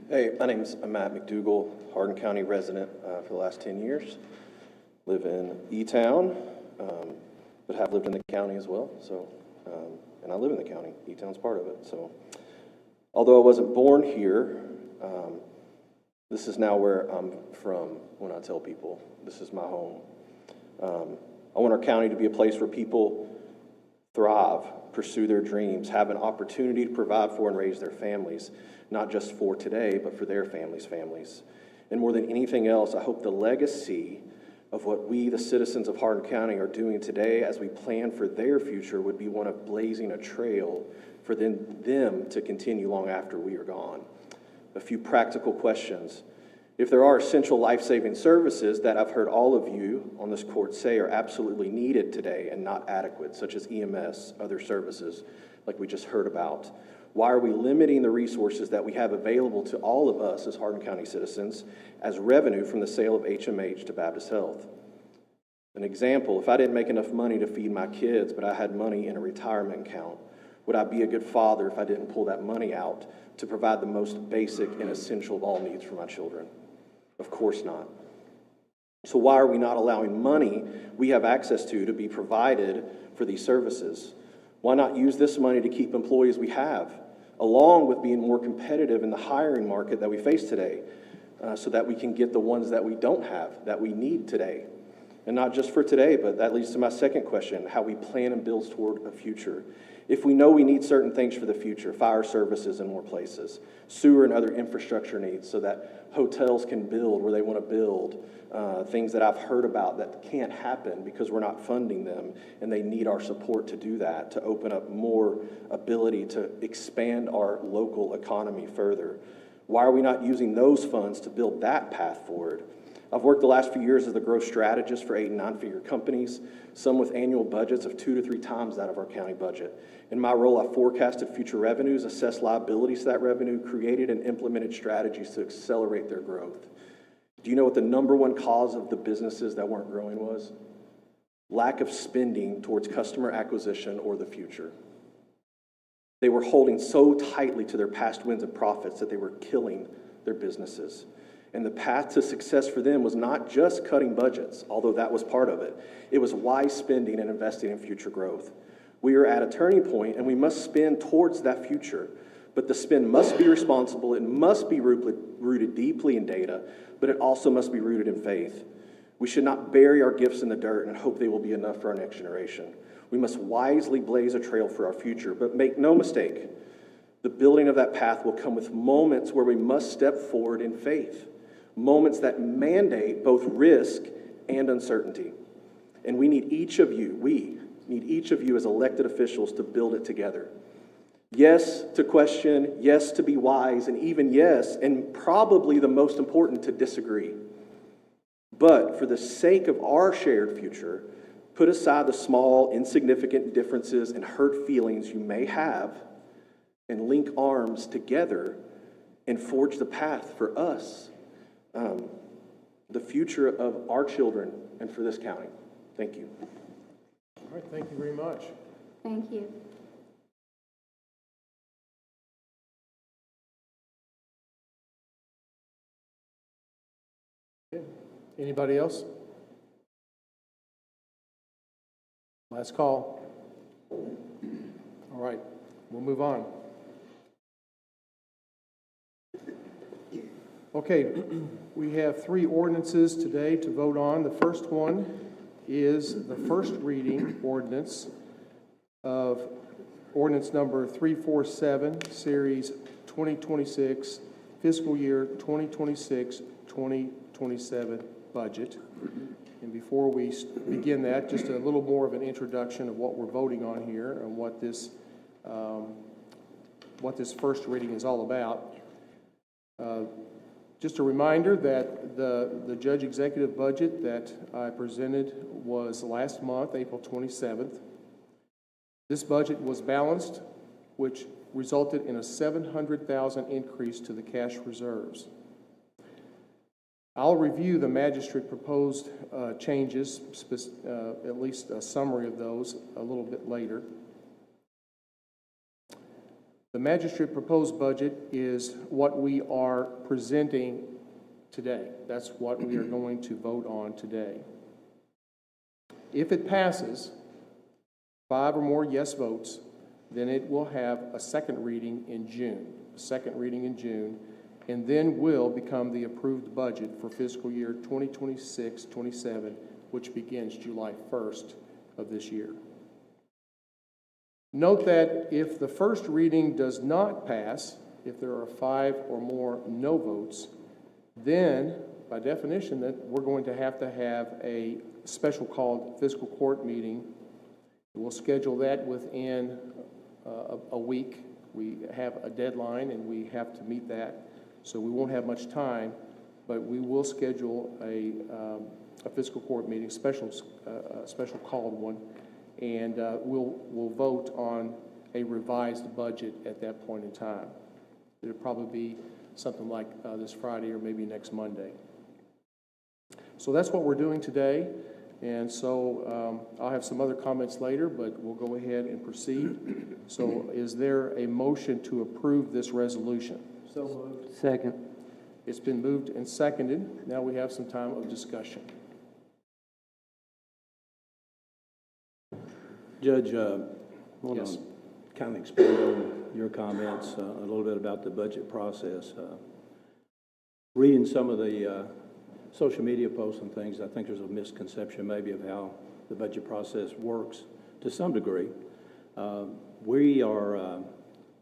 Speaker 14: Hey, my name is Matt McDougall, Hardin County resident for the last 10 years. Live in E-Town, but have lived in the county as well. So, and I live in the county. E-Town's part of it. So, although I wasn't born here, this is now where I'm from. When I tell people this is my home, I want our county to be a place where people thrive, pursue their dreams, have an opportunity to provide for and raise their families. Not just for today, but for their families. And more than anything else, I hope the legacy of what we, the citizens of Hardin County, are doing today as we plan for their future would be one of blazing a trail for them to continue long after we are gone. A few practical questions. If there are essential life-saving services that I've heard all of you on this court say are absolutely needed today and not adequate, such as EMS, other services like we just heard about, why are we limiting the resources that we have available to all of us as Hardin County citizens as revenue from the sale of HMH to Baptist Health? An example, if I didn't make enough money to feed my kids, but I had money in a retirement account, would I be a good father if I didn't pull that money out to provide the most basic and essential of all needs for my children? Of course not. So why are we not allowing money we have access to be provided for these services? Why not use this money to keep employees we have, along with being more competitive in the hiring market that we face today, so that we can get the ones that we don't have, that we need today? And not just for today, but that leads to my second question, how we plan and build toward a future. If we know we need certain things for the future, fire services in more places, sewer and other infrastructure needs so that hotels can build where they want to build, things that I've heard about that can't happen because we're not funding them, and they need our support to do that, to open up more ability to expand our local economy further. Why are we not using those funds to build that path forward? I've worked the last few years as the growth strategist for 8- and 9-figure companies, some with annual budgets of 2 to 3 times that of our county budget. In my role, I forecasted future revenues, assessed liabilities to that revenue, created and implemented strategies to accelerate their growth. Do you know what the #1 cause of the businesses that weren't growing was? Lack of spending towards customer acquisition or the future. They were holding so tightly to their past wins and profits that they were killing their businesses. And the path to success for them was not just cutting budgets, although that was part of it. It was wise spending and investing in future growth. We are at a turning point, and we must spin towards that future. But the spin must be responsible, it must be rooted deeply in data, but it also must be rooted in faith. We should not bury our gifts in the dirt and hope they will be enough for our next generation. We must wisely blaze a trail for our future, but make no mistake, the building of that path will come with moments where we must step forward in faith, moments that mandate both risk and uncertainty. And we need each of you as elected officials to build it together. Yes, to question, yes, to be wise, and even yes, and probably the most important, to disagree. But for the sake of our shared future, put aside the small, insignificant differences and hurt feelings you may have, and link arms together and forge the path for us, the future of our children and for this county. Thank you.
Speaker 2: All right, thank you very much.
Speaker 8: Thank you.
Speaker 2: Okay. Anybody else? Last call. All right, we'll move on. Okay, we have 3 ordinances today to vote on. The first one is the first reading ordinance of ordinance number 347, series 2026, fiscal year 2026-2027 budget. And before we begin that, just a little more of an introduction of what we're voting on here and what this first reading is all about. Just a reminder that the judge executive budget that I presented was last month, April 27th. This budget was balanced, which resulted in a $700,000 increase to the cash reserves. I'll review the magistrate proposed changes, at least a summary of those, a little bit later. The magistrate proposed budget is what we are presenting today. That's what we are going to vote on today. If it passes, 5 or more yes votes, then it will have a second reading in June. And then will become the approved budget for fiscal year 2026-27, which begins July 1st of this year. Note that if the first reading does not pass, if there are 5 or more no votes, then by definition that we're going to have a special called fiscal court meeting. We'll schedule that within a week. We have a deadline and we have to meet that, so we won't have much time, but we will schedule a fiscal court meeting, special called one, and we'll vote on a revised budget at that point in time. It'll probably be something like this Friday or maybe next Monday. So that's what we're doing today, and so I'll have some other comments later, but we'll go ahead and proceed. So is there a motion to approve this resolution?
Speaker 15: So moved. Second.
Speaker 2: It's been moved and seconded. Now we have some time of discussion.
Speaker 15: Judge, I want
Speaker 2: Yes.
Speaker 15: to kind of expand on your comments a little bit about the budget process. Reading some of the social media posts and things, I think there's a misconception maybe of how the budget process works to some degree.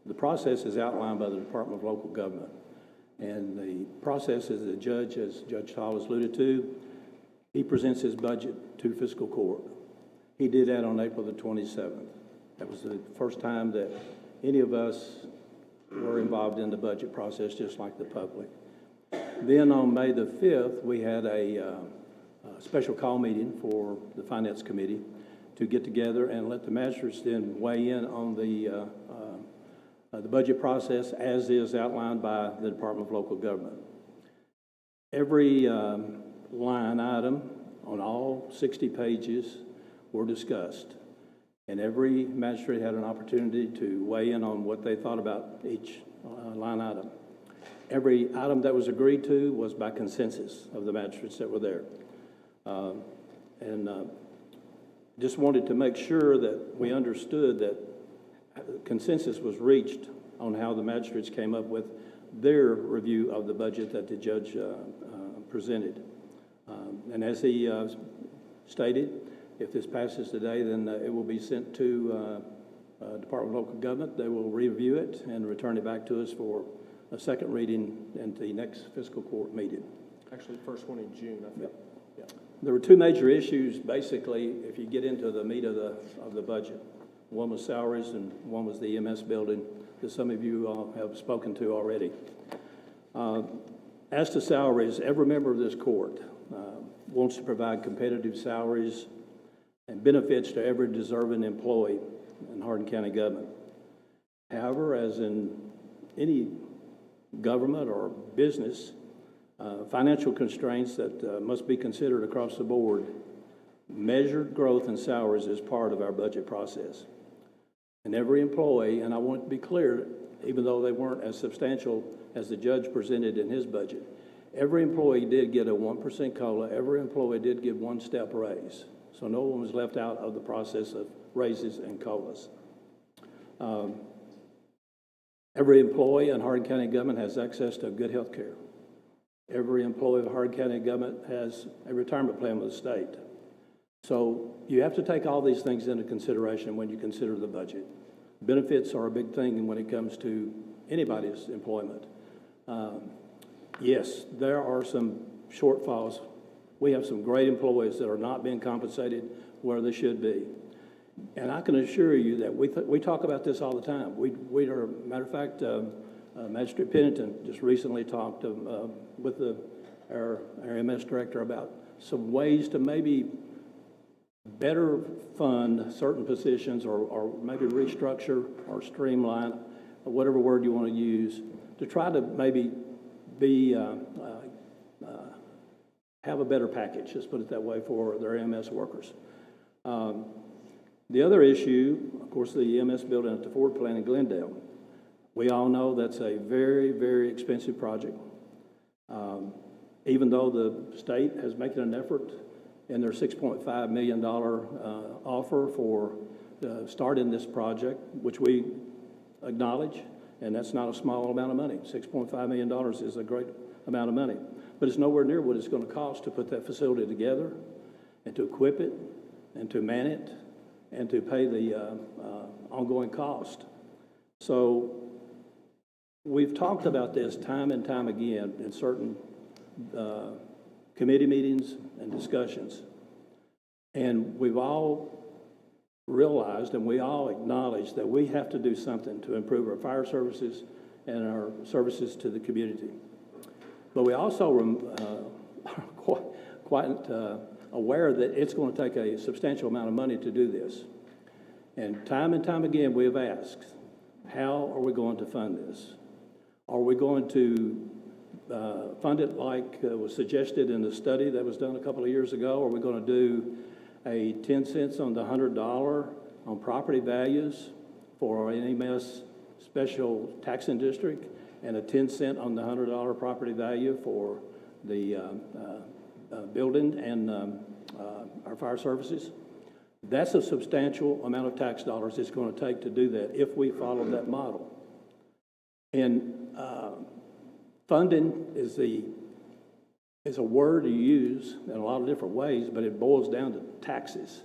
Speaker 15: The process is outlined by the Department of Local Government. And the process is the judge, as Judge Hall has alluded to, he presents his budget to fiscal court. He did that on April the 27th. That was the first time that any of us were involved in the budget process, just like the public. Then on May the 5th, we had a special call meeting for the Finance Committee to get together and let the magistrates then weigh in on the budget process as is outlined by the Department of Local Government. Every line item on all 60 pages were discussed, and every magistrate had an opportunity to weigh in on what they thought about each line item. Every item that was agreed to was by consensus of the magistrates that were there. just wanted to make sure that we understood that consensus was reached on how the magistrates came up with their review of the budget that the judge presented. And as he stated, if this passes today, then it will be sent to Department of Local Government. They will review it and return it back to us for a second reading at the next fiscal court meeting.
Speaker 2: Actually, the first one in June, I think.
Speaker 15: Yep.
Speaker 2: Yeah.
Speaker 15: There were two major issues, basically, if you get into the meat of the budget. One was salaries and one was the EMS building that some of you all have spoken to already. As to salaries, every member of this court wants to provide competitive salaries and benefits to every deserving employee in Hardin County government. However, as in any government or business, financial constraints that must be considered across the board, measured growth in salaries is part of our budget process. And every employee, and I want to be clear, even though they weren't as substantial as the judge presented in his budget, every employee did get a 1% COLA. Every employee did get one step raise. So no one was left out of the process of raises and COLAs. Every employee in Hardin County government has access to good health care. Every employee of Hardin County government has a retirement plan with the state. So you have to take all these things into consideration when you consider the budget. Benefits are a big thing when it comes to anybody's employment. Yes, there are some shortfalls. We have some great employees that are not being compensated where they should be. And I can assure you that we talk about this all the time. We are, matter of fact, Magistrate Pennington just recently talked with our MS director about some ways to maybe better fund certain positions or maybe restructure or streamline, or whatever word you want to use, to try to maybe have a better package, let's put it that way, for their EMS workers. The other issue, of course, the EMS building at the Ford plant in Glendale. We all know that's a very, very expensive project. Even though the state has making an effort in their $6.5 million offer for starting this project, which we acknowledge, and that's not a small amount of money. $6.5 million is a great amount of money. But it's nowhere near what it's going to cost to put that facility together and to equip it and to man it and to pay the ongoing cost. So we've talked about this time and time again in certain committee meetings and discussions. And we've all realized and we all acknowledge that we have to do something to improve our fire services and our services to the community. But we also are quite aware that it's going to take a substantial amount of money to do this. And time again, we have asked, how are we going to fund this? Are we going to fund it like was suggested in the study that was done a couple of years ago? Are we going to do a 10 cents on the $100 on property values for our EMS special taxing district and a 10 cent on the $100 property value for the building and our fire services? That's a substantial amount of tax dollars it's going to take to do that if we follow that model. And funding is a word you use in a lot of different ways, but it boils down to taxes.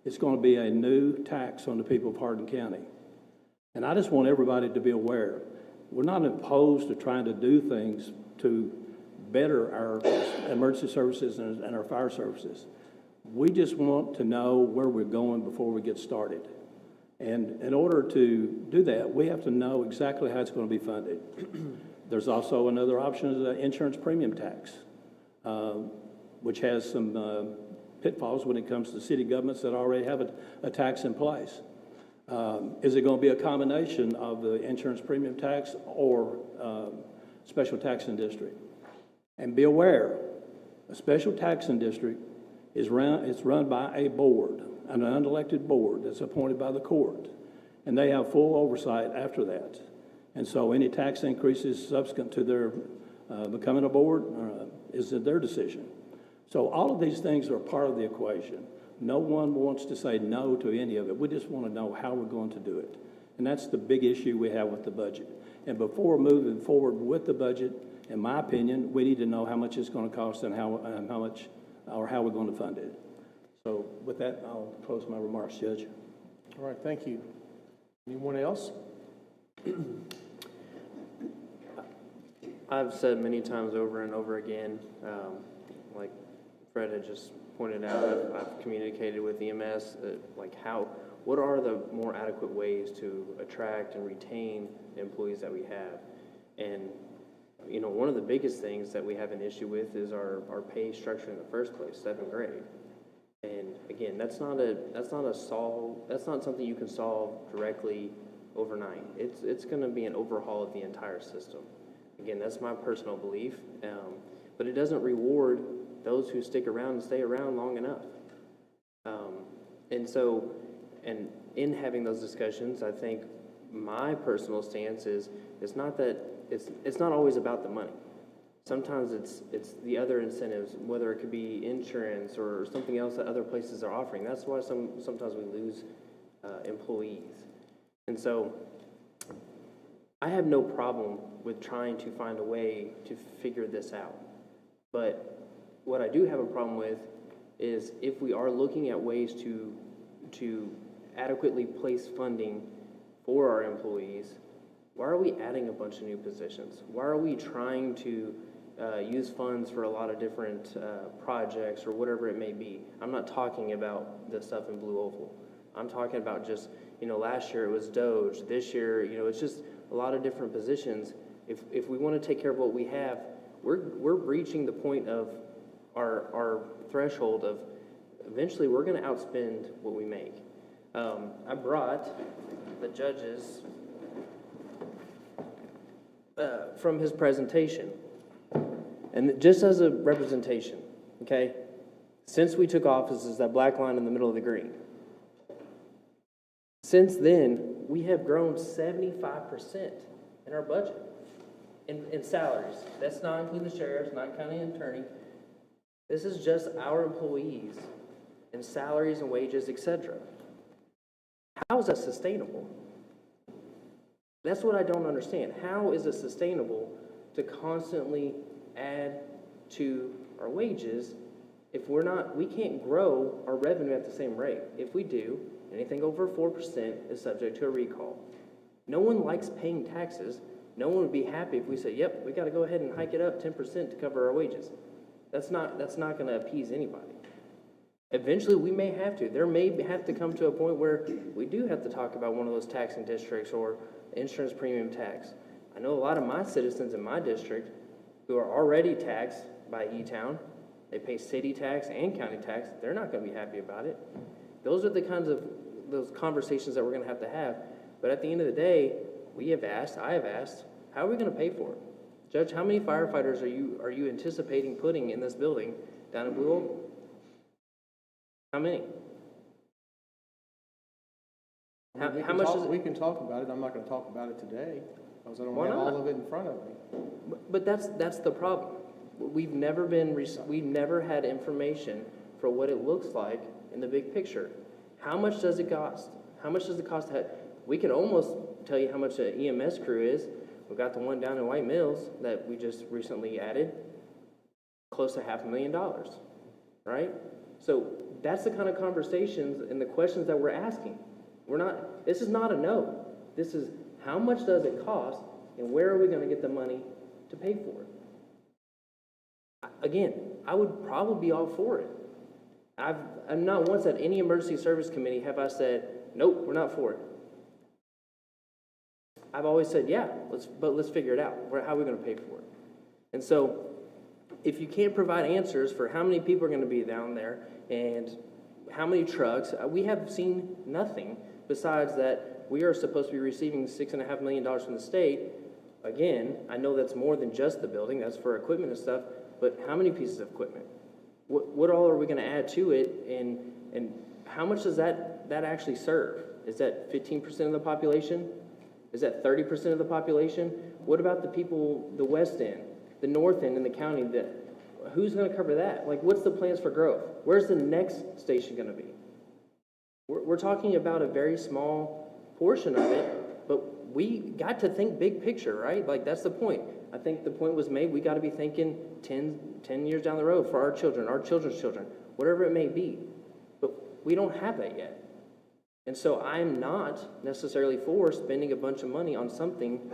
Speaker 15: It's going to be a new tax on the people of Hardin County. And I just want everybody to be aware, we're not opposed to trying to do things to better our emergency services and our fire services. We just want to know where we're going before we get started. And in order to do that, we have to know exactly how it's going to be funded. There's also another option, is the insurance premium tax, which has some pitfalls when it comes to city governments that already have a tax in place. Is it going to be a combination of the insurance premium tax or special taxing district? And be aware, a special taxing district is run by a board, an unelected board that's appointed by the court, and they have full oversight after that. And so any tax increases subsequent to their becoming a board is their decision. So all of these things are part of the equation. No one wants to say no to any of it. We just want to know how we're going to do it. And that's the big issue we have with the budget. And before moving forward with the budget, in my opinion, we need to know how much it's going to cost and how much, or how we're going to fund it. So with that, I'll close my remarks, Judge.
Speaker 2: All right, thank you. Anyone else?
Speaker 16: I've said many times over and over again, like Fred had just pointed out, I've communicated with EMS, what are the more adequate ways to attract and retain the employees that we have? And, you know, one of the biggest things that we have an issue with is our pay structure in the first place, 7th grade. And again, that's not something you can solve directly overnight. It's going to be an overhaul of the entire system. Again, that's my personal belief, but it doesn't reward those who stick around and stay around long enough. And in having those discussions, I think my personal stance is it's not always about the money. Sometimes it's the other incentives, whether it could be insurance or something else that other places are offering. That's why sometimes we lose employees. And so I have no problem with trying to find a way to figure this out. But what I do have a problem with is if we are looking at ways to adequately place funding for our employees, why are we adding a bunch of new positions? Why are we trying to use funds for a lot of different projects or whatever it may be? I'm not talking about the stuff in Blue Oval. I'm talking about just, you know, last year it was Doge. This year, you know, it's just a lot of different positions. If we want to take care of what we have, we're reaching the point of our threshold of eventually we're going to outspend what we make. I brought the judges from his presentation, and just as a representation, okay, since we took office is that black line in the middle of the green. Since then, we have grown 75% in our budget in salaries. That's not including the sheriffs, not county attorney. This is just our employees in salaries and wages, etc. How is that sustainable? That's what I don't understand. How is it sustainable to constantly add to our wages if we can't grow our revenue at the same rate? If we do, anything over 4% is subject to a recall. No one likes paying taxes. No one would be happy if we said, yep, we got to go ahead and hike it up 10% to cover our wages. That's not going to appease anybody. Eventually, we may have to. There may have to come to a point where we do have to talk about one of those taxing districts or insurance premium tax. I know a lot of my citizens in my district who are already taxed by E-Town. They pay city tax and county tax. They're not going to be happy about it. Those are the kinds of those conversations that we're going to have. But at the end of the day, I have asked, how are we going to pay for it? Judge, how many firefighters are you anticipating putting in this building down in Blue Oval? How many? How much is it?
Speaker 2: We can talk about it. I'm not going to talk about it today because I don't have all of it in front of me.
Speaker 16: But that's the problem. We've never had information for what it looks like in the big picture. How much does it cost? How much does it cost to have? We can almost tell you how much an EMS crew is. We've got the one down in White Mills that we just recently added, close to $500,000, right? So that's the kind of conversations and the questions that we're asking. This is not a no. This is how much does it cost and where are we going to get the money to pay for it? Again, I would probably be all for it. I'm not once at any emergency service committee have I said, nope, we're not for it. I've always said, yeah, let's figure it out. How are we going to pay for it? And so if you can't provide answers for how many people are going to be down there and how many trucks, we have seen nothing besides that we are supposed to be receiving $6.5 million from the state. Again, I know that's more than just the building. That's for equipment and stuff. But how many pieces of equipment? What all are we going to add to it? And how much does that actually serve? Is that 15% of the population? Is that 30% of the population? What about the people, the west end, the north end in the county that who's gonna cover that? Like, what's the plans for growth? Where's the next station gonna be? We're talking about a very small portion of it, but we got to think big picture, right? Like, that's the point. I think the point was made, we gotta be thinking 10 years down the road for our children, our children's children, whatever it may be. But we don't have that yet. And so I'm not necessarily for spending a bunch of money on something.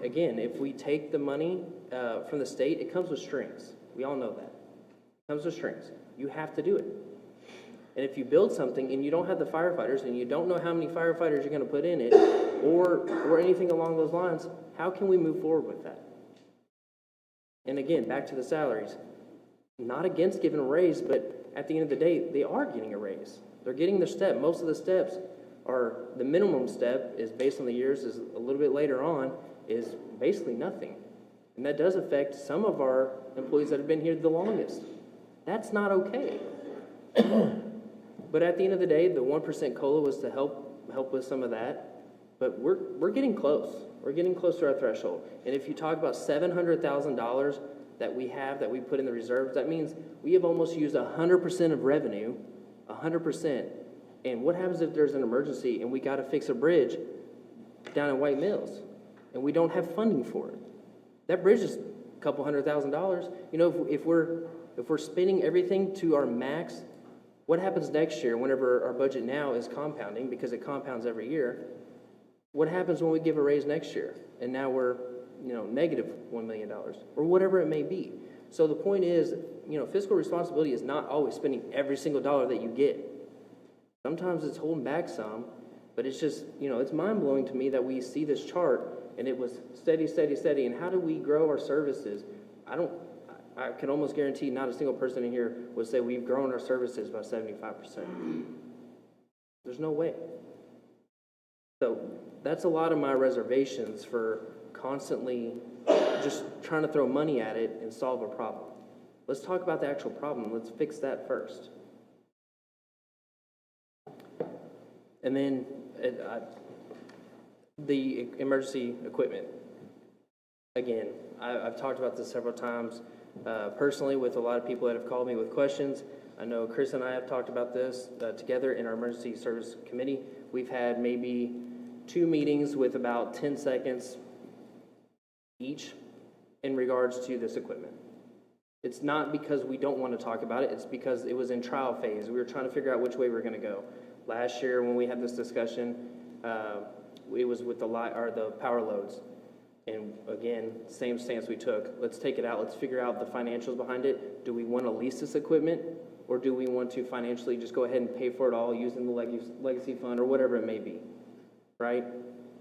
Speaker 16: Again, if we take the money from the state, it comes with strings. We all know that. It comes with strings. You have to do it. And if you build something and you don't have the firefighters and you don't know how many firefighters you're going to put in it or anything along those lines, how can we move forward with that? And again, back to the salaries. Not against giving a raise, but at the end of the day, they are getting a raise. They're getting their step. Most of the steps are, the minimum step is based on the years, is a little bit later on, is basically nothing. And that does affect some of our employees that have been here the longest. That's not okay. But at the end of the day, the 1% COLA was to help with some of that. But we're getting close. We're getting close to our threshold. And if you talk about $700,000 that we put in the reserves, that means we have almost used 100% of revenue, 100%. And what happens if there's an emergency and we got to fix a bridge down in White Mills and we don't have funding for it? That bridge is a couple $100,000. You know, if we're spending everything to our max, what happens next year whenever our budget now is compounding, because it compounds every year? What happens when we give a raise next year and now we're, negative $1 million or whatever it may be? So the point is, fiscal responsibility is not always spending every single dollar that you get. Sometimes it's holding back some, but it's just, it's mind-blowing to me that we see this chart and it was steady, steady, steady. And how do we grow our services? I can almost guarantee not a single person in here would say we've grown our services by 75%. There's no way. So that's a lot of my reservations for constantly just trying to throw money at it and solve a problem. Let's talk about the actual problem. Let's fix that first. And then the emergency equipment. Again, I've talked about this several times personally with a lot of people that have called me with questions. I know Chris and I have talked about this together in our emergency service committee. We've had maybe 2 meetings with about 10 seconds each in regards to this equipment. It's not because we don't want to talk about it. It's because it was in trial phase. We were trying to figure out which way we were going to go. Last year when we had this discussion, it was with the power loads. And again, same stance we took. Let's take it out. Let's figure out the financials behind it. Do we want to lease this equipment, or do we want to financially just go ahead and pay for it all using the legacy fund or whatever it may be, right?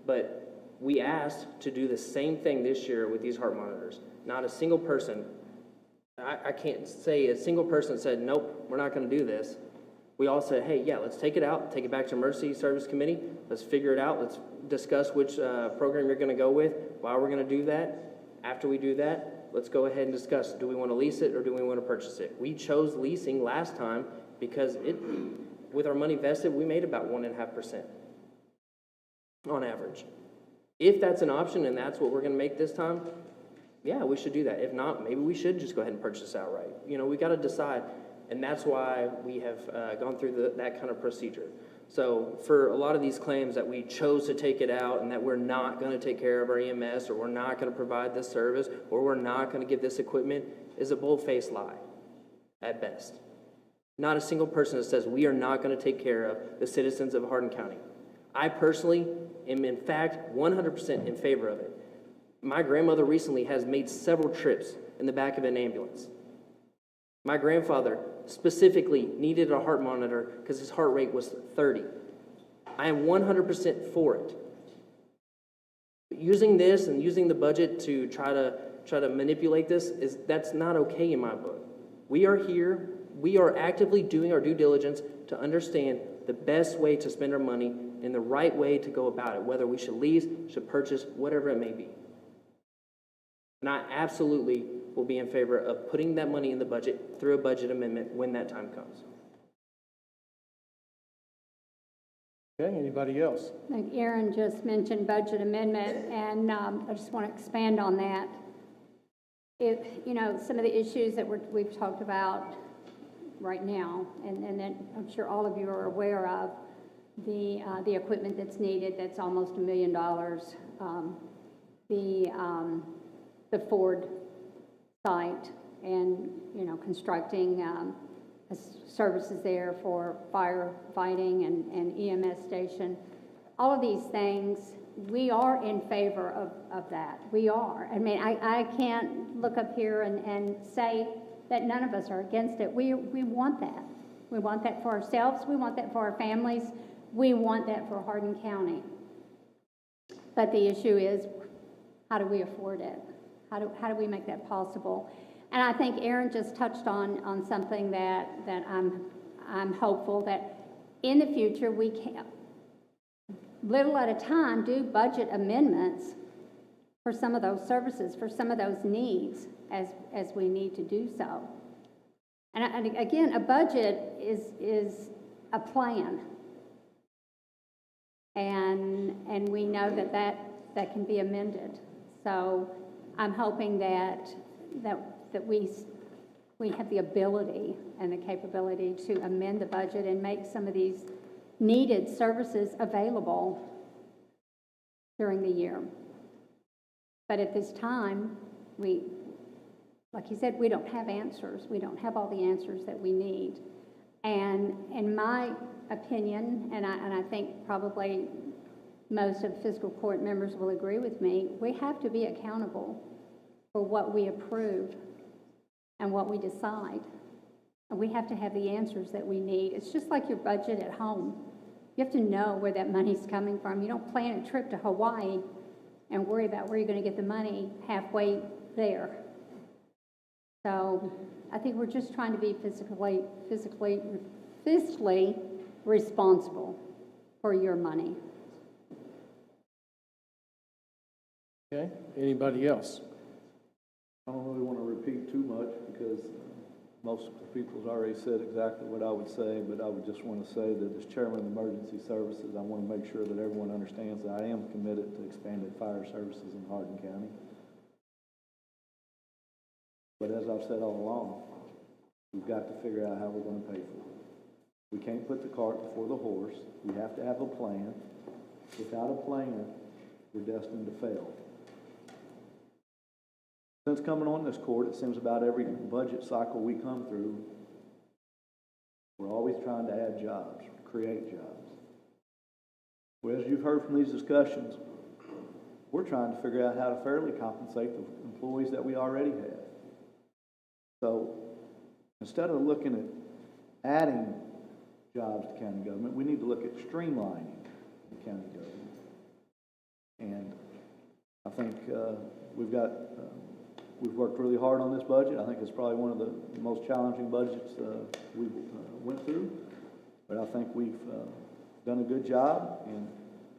Speaker 16: But we asked to do the same thing this year with these heart monitors. Not a single person, I can't say a single person said, nope, we're not going to do this. We all said, hey, yeah, let's take it out, take it back to Emergency Service Committee. Let's figure it out. Let's discuss which program you're going to go with, why we're going to do that. After we do that, let's go ahead and discuss, do we want to lease it or do we want to purchase it? We chose leasing last time because with our money vested, we made about 1.5% on average. If that's an option and that's what we're going to make this time, yeah, we should do that. If not, maybe we should just go ahead and purchase outright. We got to decide. And that's why we have gone through that kind of procedure. So for a lot of these claims that we chose to take it out and that we're not going to take care of our EMS, or we're not going to provide this service, or we're not going to give this equipment, is a bold-faced lie at best. Not a single person that says we are not going to take care of the citizens of Hardin County. I personally am, in fact, 100% in favor of it. My grandmother recently has made several trips in the back of an ambulance. My grandfather specifically needed a heart monitor because his heart rate was 30. I am 100% for it. But using this and using the budget to try to manipulate this, that's not okay in my book. We are here. We are actively doing our due diligence to understand the best way to spend our money and the right way to go about it, whether we should lease, should purchase, whatever it may be. And I absolutely will be in favor of putting that money in the budget through a budget amendment when that time comes.
Speaker 2: Okay, anybody else?
Speaker 8: Like Aaron just mentioned budget amendment, and I just want to expand on that. if, you know, some of the issues that we've talked about right now, and that I'm sure all of you are aware of, the equipment that's needed, that's almost $1 million, the Ford site, and, you know, constructing services there for firefighting and EMS station. All of these things, we are in favor of that. We are. I mean, I can't look up here and say that none of us are against it. We want that. We want that for ourselves. We want that for our families. We want that for Hardin County. But the issue is, how do we afford it? How do we make that possible? And I think Aaron just touched on something that I'm hopeful that in the future we can, little at a time, do budget amendments for some of those services, for some of those needs as we need to do so. And again, a budget is a plan. And we know that can be amended. So I'm hoping that we have the ability and the capability to amend the budget and make some of these needed services available during the year. But at this time, like you said, we don't have answers. We don't have all the answers that we need. And in my opinion, and I think probably most of fiscal court members will agree with me, we have to be accountable for what we approve and what we decide. And we have to have the answers that we need. It's just like your budget at home. You have to know where that money's coming from. You don't plan a trip to Hawaii and worry about where you're going to get the money halfway there. So I think we're just trying to be fiscally responsible for your money.
Speaker 2: Okay, anybody else?
Speaker 17: I don't really want to repeat too much because most people's already said exactly what I would say, but I would just want to say that as chairman of emergency services, I want to make sure that everyone understands that I am committed to expanded fire services in Hardin County. But as I've said all along, we've got to figure out how we're going to pay for it. We can't put the cart before the horse. We have to have a plan. Without a plan, we're destined to fail. Since coming on this court, it seems about every budget cycle we come through, we're always trying to add jobs, create jobs. Well, as you've heard from these discussions, we're trying to figure out how to fairly compensate the employees that we already have. So instead of looking at adding jobs to county government, we need to look at streamlining the county government. And I think we've worked really hard on this budget. I think it's probably one of the most challenging budgets we've went through. But I think we've done a good job, and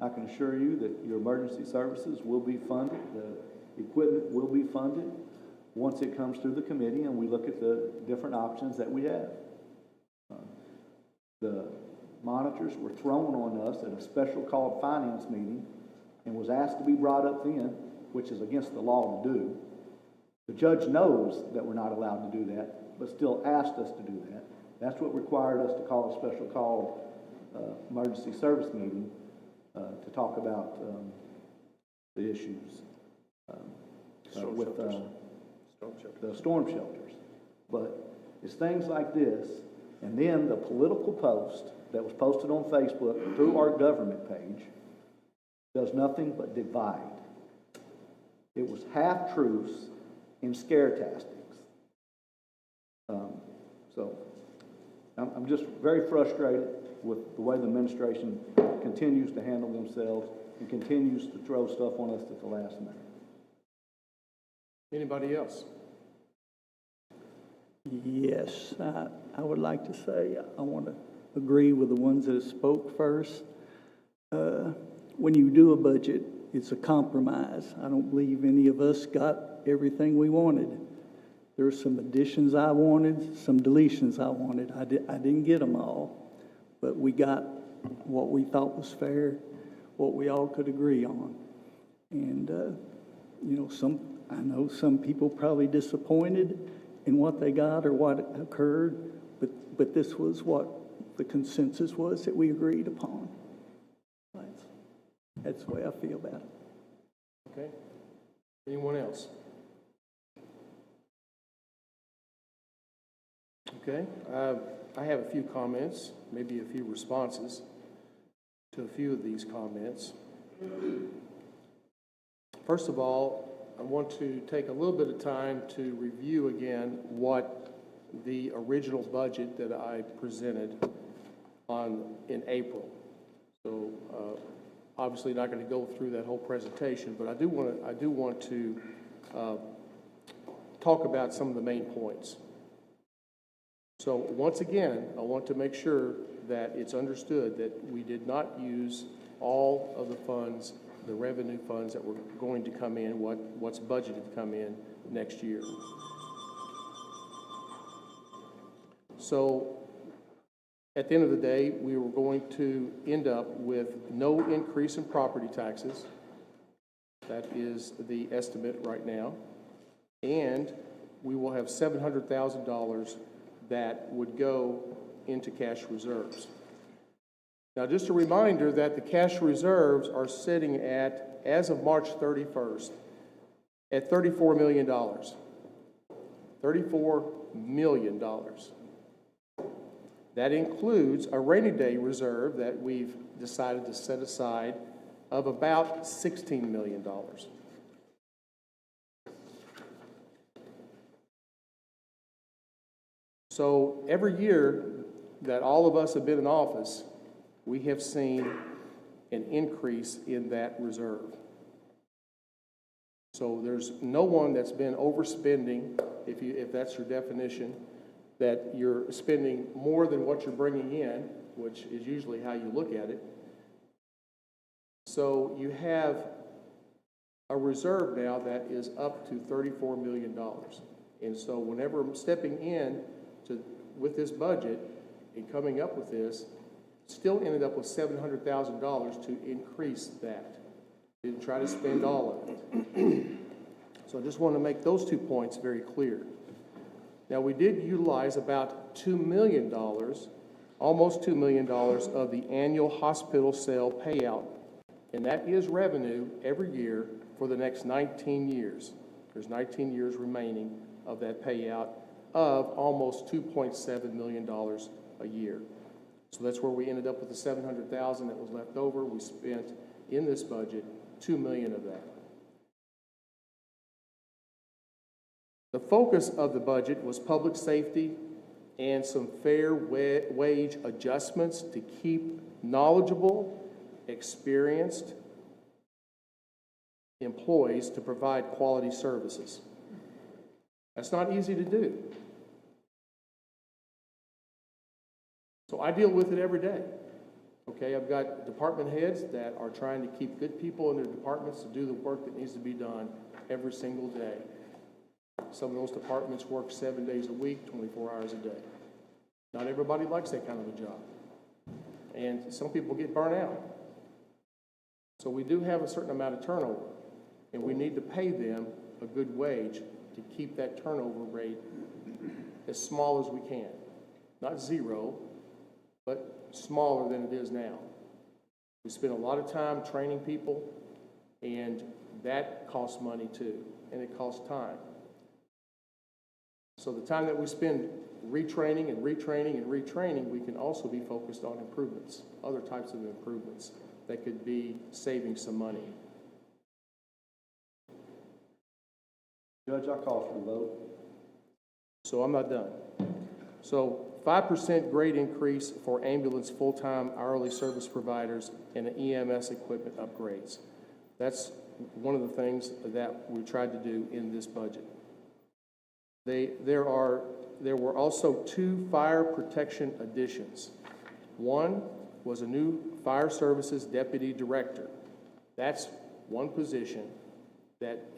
Speaker 17: I can assure you that your emergency services will be funded. The equipment will be funded once it comes through the committee and we look at the different options that we have. The monitors were thrown on us at a special called finance meeting and was asked to be brought up then, which is against the law to do. The judge knows that we're not allowed to do that, but still asked us to do that. That's what required us to call a special called emergency service meeting to talk about the issues with the storm shelters. But it's things like this, and then the political post that was posted on Facebook through our government page does nothing but divide. It was half-truths and scare tactics. So I'm just very frustrated with the way the administration continues to handle themselves and continues to throw stuff on us at the last minute.
Speaker 2: Anybody else?
Speaker 18: Yes, I would like to say I want to agree with the ones that spoke first. When you do a budget, it's a compromise. I don't believe any of us got everything we wanted. There were some additions I wanted, some deletions I wanted. I didn't get them all, but we got what we thought was fair, what we all could agree on. And, you know, I know some people probably disappointed in what they got or what occurred, but this was what the consensus was that we agreed upon. That's the way I feel about it.
Speaker 2: Okay. Anyone else? Okay. I have a few comments, maybe a few responses to a few of these comments. First of all, I want to take a little bit of time to review again what the original budget that I presented in April. So obviously not going to go through that whole presentation, but I do want to talk about some of the main points. So once again, I want to make sure that it's understood that we did not use all of the funds, the revenue funds that were going to come in, what's budgeted to come in next year. So at the end of the day, we were going to end up with no increase in property taxes. That is the estimate right now. And we will have $700,000 that would go into cash reserves. Now, just a reminder that the cash reserves are sitting at, as of March 31st, at $34 million. $34 million. That includes a rainy day reserve that we've decided to set aside of about $16 million. So every year that all of us have been in office, we have seen an increase in that reserve. So there's no one that's been overspending, if that's your definition, that you're spending more than what you're bringing in, which is usually how you look at it. So you have a reserve now that is up to $34 million. And so whenever I'm stepping in with this budget and coming up with this, still ended up with $700,000 to increase that. Didn't try to spend all of it. So I just want to make those 2 points very clear. Now, we did utilize about $2 million, almost $2 million of the annual hospital sale payout. And that is revenue every year for the next 19 years. There's 19 years remaining of that payout of almost $2.7 million a year. So that's where we ended up with the $700,000 that was left over. We spent in this budget $2 million of that. The focus of the budget was public safety and some fair wage adjustments to keep knowledgeable, experienced employees to provide quality services. That's not easy to do. So I deal with it every day. Okay, I've got department heads that are trying to keep good people in their departments to do the work that needs to be done every single day. Some of those departments work 7 days a week, 24 hours a day. Not everybody likes that kind of a job. And some people get burnt out. So we do have a certain amount of turnover, and we need to pay them a good wage to keep that turnover rate as small as we can. Not zero, but smaller than it is now. We spend a lot of time training people, and that costs money too, and it costs time. So the time that we spend retraining and retraining and retraining, we can also be focused on improvements, other types of improvements that could be saving some money.
Speaker 17: Judge, I call for the vote.
Speaker 2: So I'm not done. So 5% grade increase for ambulance full-time hourly service providers and the EMS equipment upgrades. That's one of the things that we tried to do in this budget. There were also 2 fire protection additions. One was a new fire services deputy director. That's one position that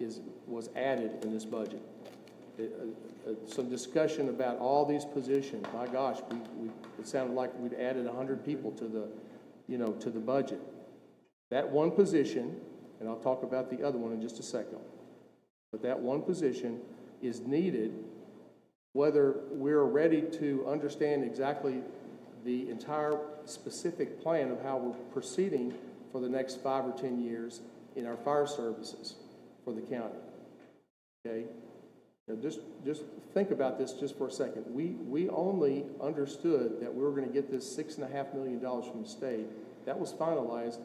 Speaker 2: was added in this budget. Some discussion about all these positions. My gosh, it sounded like we'd added 100 people to the budget. That one position, and I'll talk about the other one in just a second, But that one position is needed, whether we're ready to understand exactly the entire specific plan of how we're proceeding for the next 5 or 10 years in our fire services for the county. Okay? Now just think about this just for a second. We only understood that we were going to get this $6.5 million from the state. That was finalized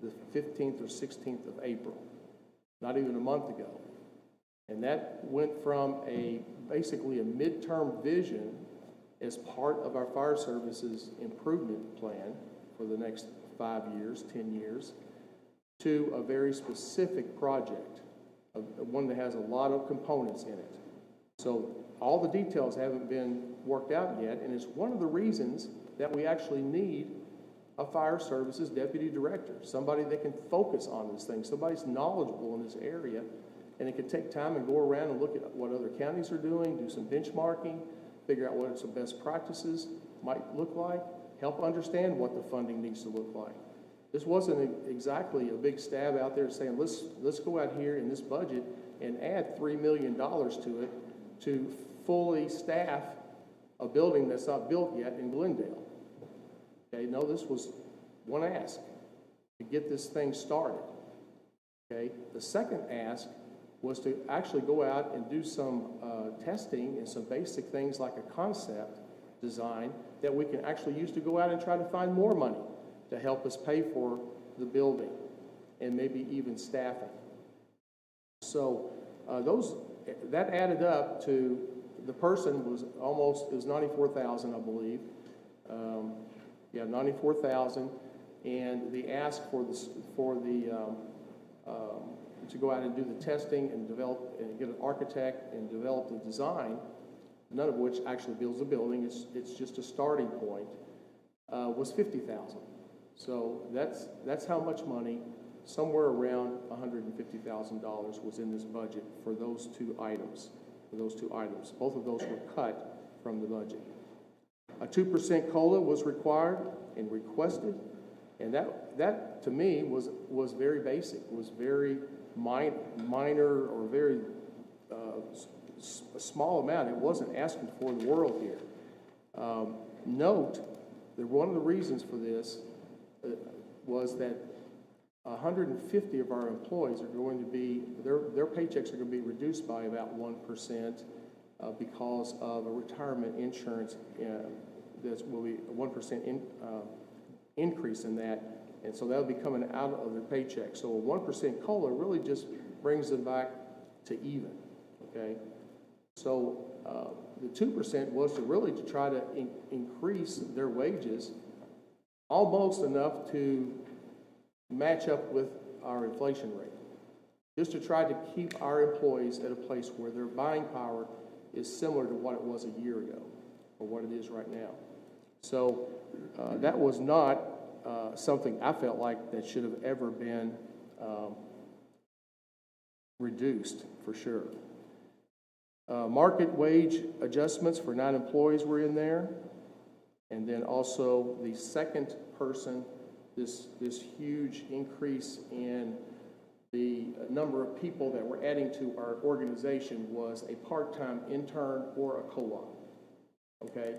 Speaker 2: the 15th or 16th of April, not even a month ago. And that went from basically a midterm vision as part of our fire services improvement plan for the next 5 years, 10 years, to a very specific project, one that has a lot of components in it. So all the details haven't been worked out yet, and it's one of the reasons that we actually need a fire services deputy director, somebody that can focus on this thing, somebody's knowledgeable in this area, and it can take time and go around and look at what other counties are doing, do some benchmarking, figure out what some best practices might look like, help understand what the funding needs to look like. This wasn't exactly a big stab out there saying, let's go out here in this budget and add $3 million to it to fully staff a building that's not built yet in Glendale. Okay, no, this was one ask to get this thing started. Okay, the second ask was to actually go out and do some testing and some basic things like a concept design that we can actually use to go out and try to find more money to help us pay for the building and maybe even staffing. So that added up to, the person was it was $94,000, I believe. Yeah, $94,000, and the ask to go out and do the testing and develop and get an architect and develop the design, none of which actually builds the building. It's just a starting point. Was $50,000. So that's how much money, somewhere around $150,000 was in this budget for those two items. Both of those were cut from the budget. A 2% COLA was required and requested, and that to me was very basic, was very minor or very a small amount. It wasn't asking for the world here. Note that one of the reasons for this was that 150 of our employees are going to be, their paychecks are going to be reduced by about 1% because of a retirement insurance that will be a 1% increase in that, and so that'll be coming out of their paycheck. So a 1% COLA really just brings them back to even, okay? So the 2% was to try to increase their wages almost enough to match up with our inflation rate, just to try to keep our employees at a place where their buying power is similar to what it was a year ago or what it is right now. So that was not something I felt like that should have ever been reduced, for sure. Market wage adjustments for non-employees were in there. And then also the second person, this huge increase in the number of people that we're adding to our organization was a part-time intern or a co-op, okay?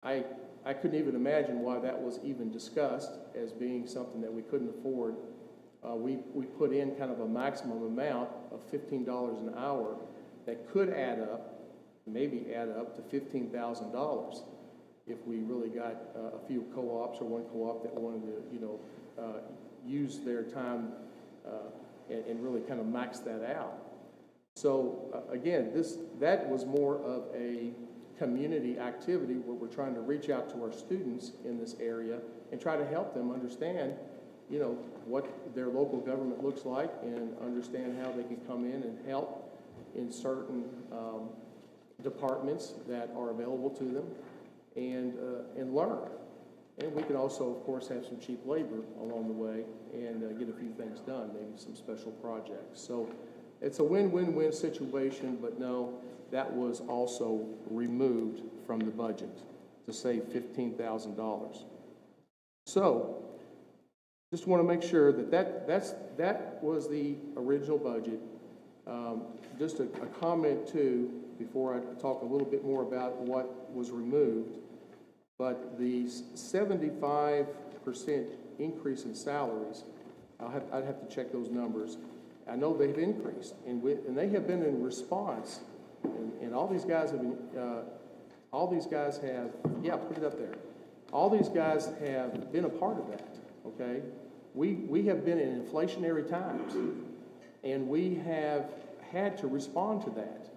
Speaker 2: I couldn't even imagine why that was even discussed as being something that we couldn't afford. We put in kind of a maximum amount of $15 an hour that could maybe add up to $15,000 if we really got a few co-ops or one co-op that wanted to, use their time and really kind of max that out. So again, that was more of a community activity where we're trying to reach out to our students in this area and try to help them understand, what their local government looks like and understand how they can come in and help in certain departments that are available to them and learn. And we can also, of course, have some cheap labor along the way and get a few things done, maybe some special projects. So it's a win-win-win situation, but no, that was also removed from the budget to save $15,000. So just want to make sure that was the original budget. Just a comment too, before I talk a little bit more about what was removed, but the 75% increase in salaries, I'd have to check those numbers. I know they've increased, and they have been in response, and all these guys have been, yeah, put it up there. All these guys have been a part of that, okay? We have been in inflationary times, and we have had to respond to that.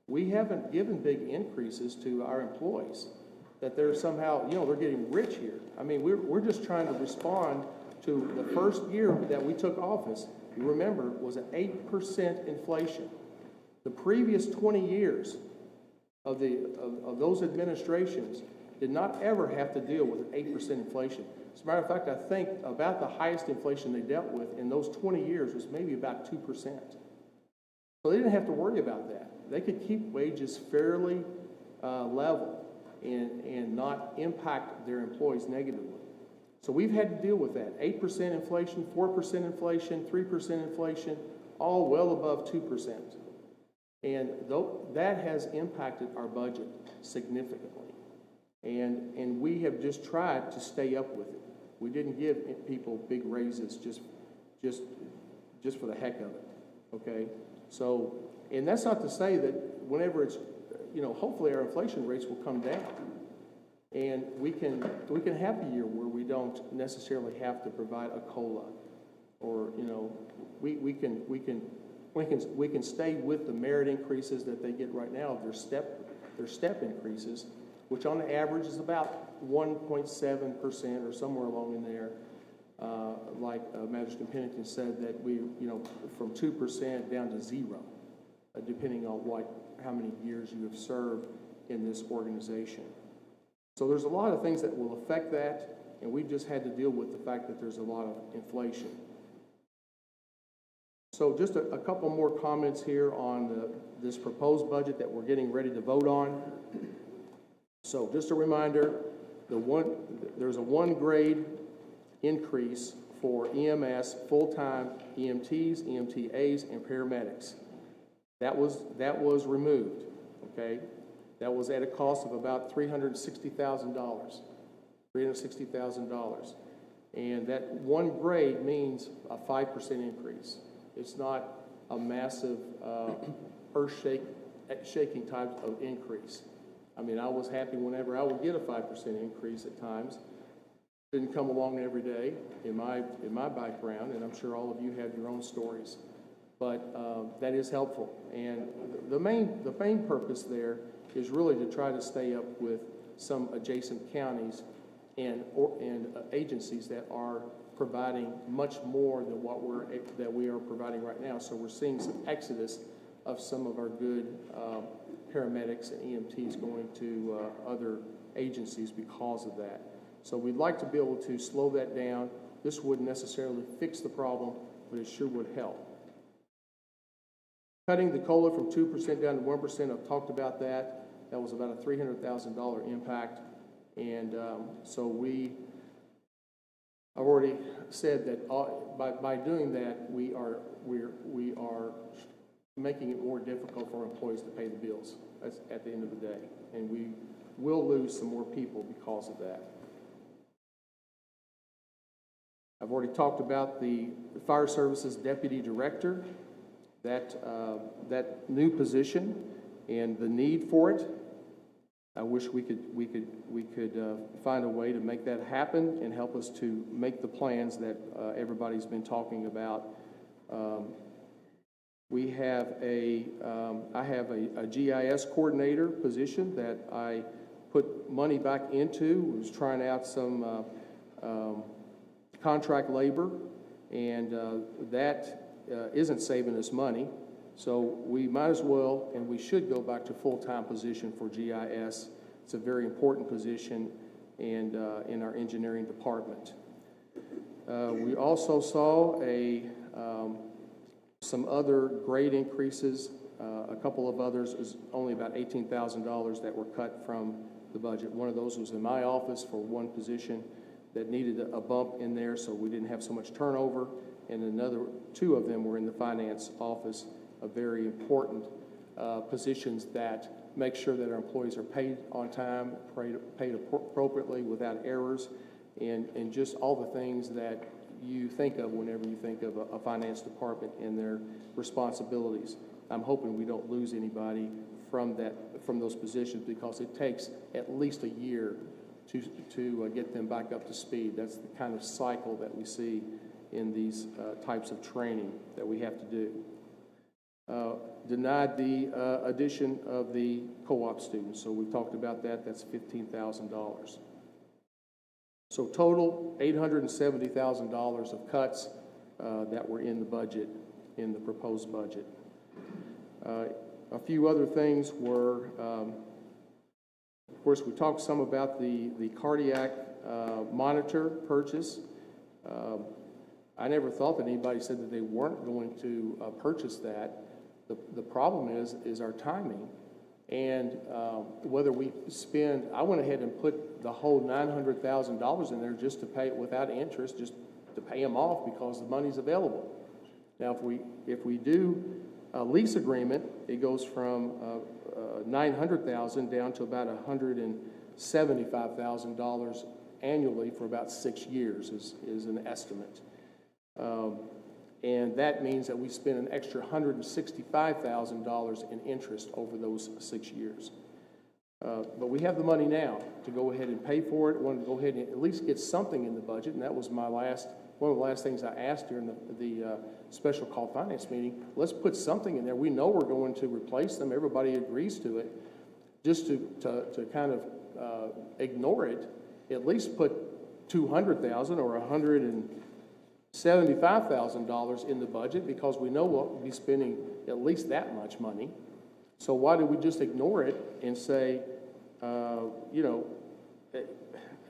Speaker 2: We haven't given big increases to our employees, that they're somehow, they're getting rich here. I mean, we're just trying to respond to the first year that we took office, you remember, was an 8% inflation. The previous 20 years of those administrations did not ever have to deal with 8% inflation. As a matter of fact, I think about the highest inflation they dealt with in those 20 years was maybe about 2%. So they didn't have to worry about that. They could keep wages fairly level and not impact their employees negatively. So we've had to deal with that. 8% inflation, 4% inflation, 3% inflation, all well above 2%. And that has impacted our budget significantly. And we have just tried to stay up with it. We didn't give people big raises just for the heck of it, okay? So, and that's not to say that whenever it's, hopefully our inflation rates will come down. And we can have a year where we don't necessarily have to provide a COLA, or we can stay with the merit increases that they get right now. Their step increases, which on the average is about 1.7% or somewhere along in there. Like Magistrate Pennington said, that we from 2% down to 0, depending on how many years you have served in this organization. So there's a lot of things that will affect that, and we've just had to deal with the fact that there's a lot of inflation. So just a couple more comments here on this proposed budget that we're getting ready to vote on. So just a reminder, there's a 1 grade increase for EMS, full-time EMTs, EMTAs, and paramedics. That was removed, okay? That was at a cost of about $360,000. $360,000. And that 1 grade means a 5% increase. It's not a massive earth-shaking type of increase. I mean, I was happy whenever I would get a 5% increase at times. Didn't come along every day in my background, and I'm sure all of you have your own stories. But that is helpful. And the main purpose there is really to try to stay up with some adjacent counties and agencies that are providing much more than that we are providing right now. So we're seeing some exodus of some of our good paramedics and EMTs going to other agencies because of that. So we'd like to be able to slow that down. This wouldn't necessarily fix the problem, but it sure would help. Cutting the COLA from 2% down to 1%, I've talked about that. That was about a $300,000 impact. And so I've already said that by doing that, we are making it more difficult for employees to pay the bills at the end of the day. And we will lose some more people because of that. I've already talked about the Fire Services Deputy Director, that new position and the need for it. I wish we could find a way to make that happen and help us to make the plans that everybody's been talking about. I have a GIS coordinator position that I put money back into. Was trying out some contract labor, and that isn't saving us money. So we might as well, and we should go back to full-time position for GIS. It's a very important position and in our engineering department. We also saw some other grade increases. A couple of others is only about $18,000 that were cut from the budget. One of those was in my office for one position that needed a bump in there so we didn't have so much turnover, and two of them were in the finance office, of very important positions that make sure that our employees are paid on time, paid appropriately without errors, and just all the things that you think of whenever you think of a finance department and their responsibilities. I'm hoping we don't lose anybody from those positions, because it takes at least a year to get them back up to speed. That's the kind of cycle that we see in these types of training that we have to do. Denied the addition of the co-op students, so we've talked about that. That's $15,000. So total $870,000 of cuts that were in the budget, in the proposed budget. A few other things were, of course, we talked some about the cardiac monitor purchase. I never thought that anybody said that they weren't going to purchase that. The problem is our timing, and whether we spend. I went ahead and put the whole $900,000 in there just to pay it without interest, just to pay them off because the money's available. Now, if we do a lease agreement, it goes from $900,000 down to about $175,000 annually for about 6 years is an estimate. And that means that we spend an extra $165,000 in interest over those 6 years. But we have the money now to go ahead and pay for it. I wanted to go ahead and at least get something in the budget, and that was one of the last things I asked during the special call finance meeting. Let's put something in there. We know we're going to replace them. Everybody agrees to it. Just to kind of ignore it, at least put $200,000 or $175,000 in the budget, because we know we'll be spending at least that much money. So why do we just ignore it and say,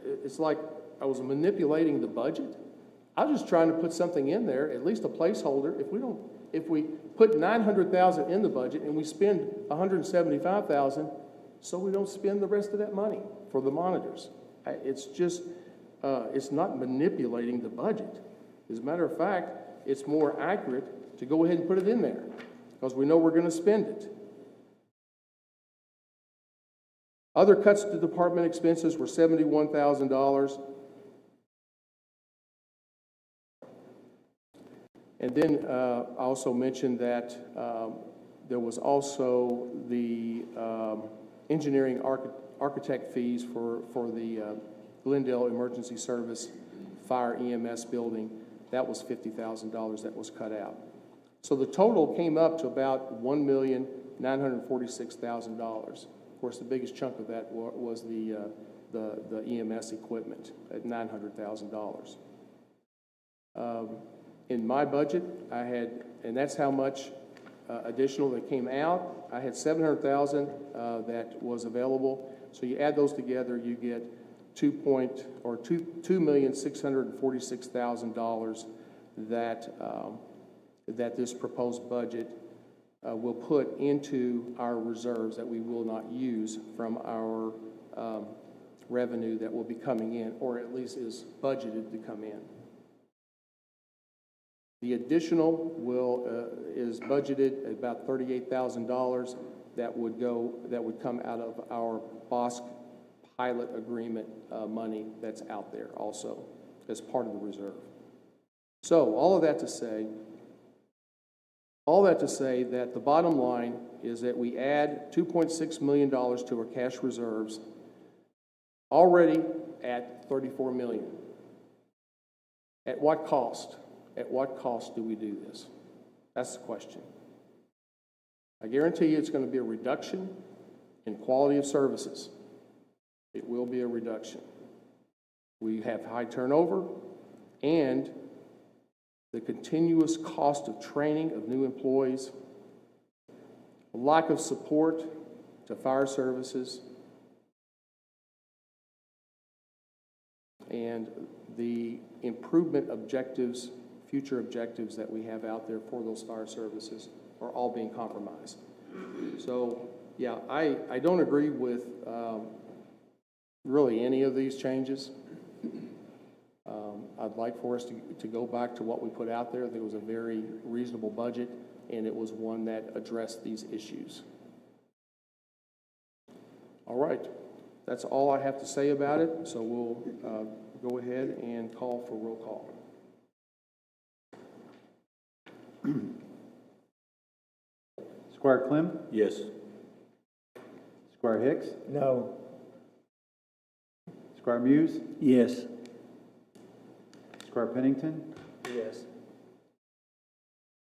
Speaker 2: it's like I was manipulating the budget? I was just trying to put something in there, at least a placeholder. If we put $900,000 in the budget and we spend $175,000, so we don't spend the rest of that money for the monitors. It's just, it's not manipulating the budget. As a matter of fact, it's more accurate to go ahead and put it in there, because we know we're going to spend it. Other cuts to department expenses were $71,000. And then I also mentioned that there was also the engineering architect fees for the Glendale Emergency Service Fire EMS building. That was $50,000 that was cut out. So the total came up to about $1,946,000. Of course, the biggest chunk of that was the EMS equipment at $900,000. In my budget, I had, and that's how much additional that came out. I had $700,000 that was available. So you add those together, you get $2,646,000 that this proposed budget will put into our reserves that we will not use from our revenue that will be coming in, or at least is budgeted to come in. The additional is budgeted at about $38,000 that would come out of our BOSC pilot agreement money that's out there also as part of the reserve. So all of that to say that the bottom line is that we add $2.6 million to our cash reserves, already at $34 million. At what cost? At what cost do we do this? That's the question. I guarantee you it's going to be a reduction in quality of services. It will be a reduction. We have high turnover, and the continuous cost of training of new employees, lack of support to fire services, and the improvement objectives, future objectives that we have out there for those fire services are all being compromised. So, yeah, I don't agree with really any of these changes. I'd like for us to go back to what we put out there. There was a very reasonable budget. and it was one that addressed these issues. All right, that's all I have to say about it, so we'll go ahead and call for roll call.
Speaker 3: Squire Clem?
Speaker 15: Yes.
Speaker 3: Squire Hicks?
Speaker 4: No.
Speaker 3: Squire Muse?
Speaker 18: Yes.
Speaker 3: Squire Pennington?
Speaker 16: Yes.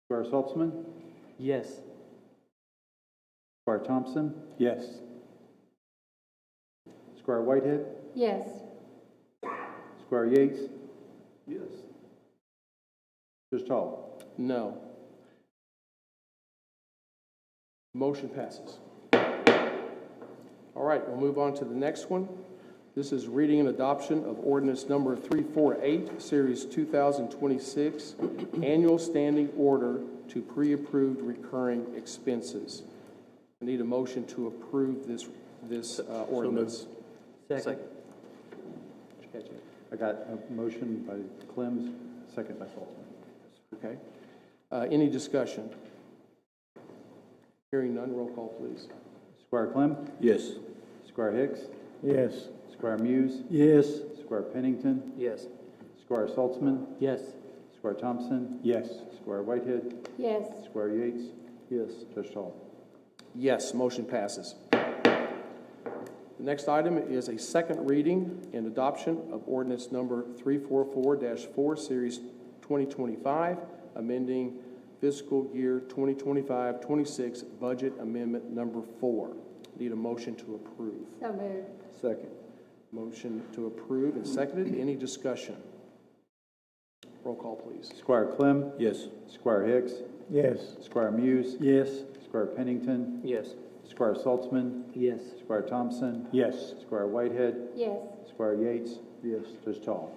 Speaker 3: Squire Saltzman?
Speaker 16: Yes.
Speaker 3: Squire Thompson?
Speaker 15: Yes.
Speaker 3: Squire Whitehead?
Speaker 8: Yes.
Speaker 3: Squire Yates?
Speaker 17: Yes.
Speaker 3: Judge Tall?
Speaker 2: No. Motion passes. All right, we'll move on to the next one. This is reading and adoption of ordinance number 348, series 2026, annual standing order to pre-approved recurring expenses. I need a motion to approve this ordinance.
Speaker 16: Second.
Speaker 3: I got a motion by Clems, second by Saltzman.
Speaker 2: Okay. Any discussion? Hearing none, roll call, please.
Speaker 3: Squire Clem?
Speaker 15: Yes.
Speaker 3: Squire Hicks?
Speaker 18: Yes.
Speaker 3: Squire Muse?
Speaker 18: Yes.
Speaker 3: Squire Pennington?
Speaker 16: Yes.
Speaker 3: Squire Saltzman?
Speaker 16: Yes.
Speaker 3: Squire Thompson?
Speaker 15: Yes.
Speaker 3: Squire Whitehead?
Speaker 8: Yes.
Speaker 3: Squire Yates?
Speaker 17: Yes.
Speaker 3: Judge Tall?
Speaker 2: Yes, motion passes. The next item is a second reading and adoption of ordinance number 344-4, series 2025, amending fiscal year 2025-26 budget amendment number 4. Need a motion to approve.
Speaker 8: So moved.
Speaker 17: Second.
Speaker 2: Motion to approve and seconded. Any discussion? Roll call, please.
Speaker 3: Squire Clem?
Speaker 15: Yes.
Speaker 3: Squire Hicks?
Speaker 17: Yes.
Speaker 3: Squire Muse?
Speaker 18: Yes.
Speaker 3: Squire Pennington?
Speaker 16: Yes.
Speaker 3: Squire Saltzman?
Speaker 16: Yes.
Speaker 3: Squire Thompson?
Speaker 15: Yes.
Speaker 3: Squire Whitehead?
Speaker 8: Yes.
Speaker 3: Squire Yates?
Speaker 17: Yes.
Speaker 3: Judge Tall?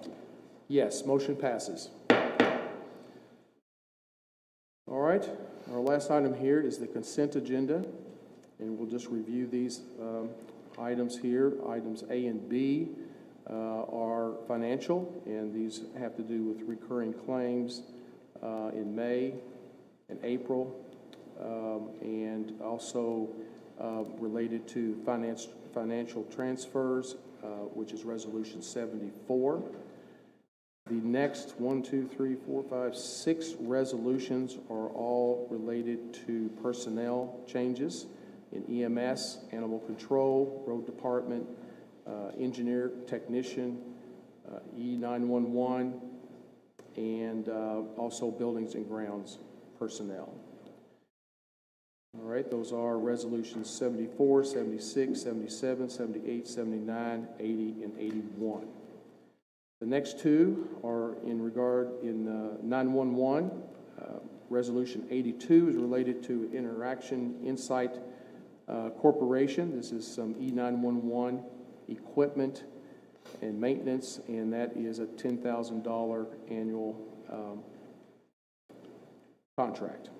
Speaker 2: Yes, motion passes. All right, our last item here is the consent agenda, and we'll just review these items here. Items A and B are financial, and these have to do with recurring claims in May and April, and also related to financial transfers, which is Resolution 74. The next 6 resolutions are all related to personnel changes in EMS, animal control, road department, engineer, technician, E911, and also buildings and grounds personnel. All right, those are resolutions 74, 76, 77, 78, 79, 80, and 81. The next two are in 911. Resolution 82 is related to Interaction Insight Corporation. This is some E911 equipment and maintenance, and that is a $10,000 annual contract.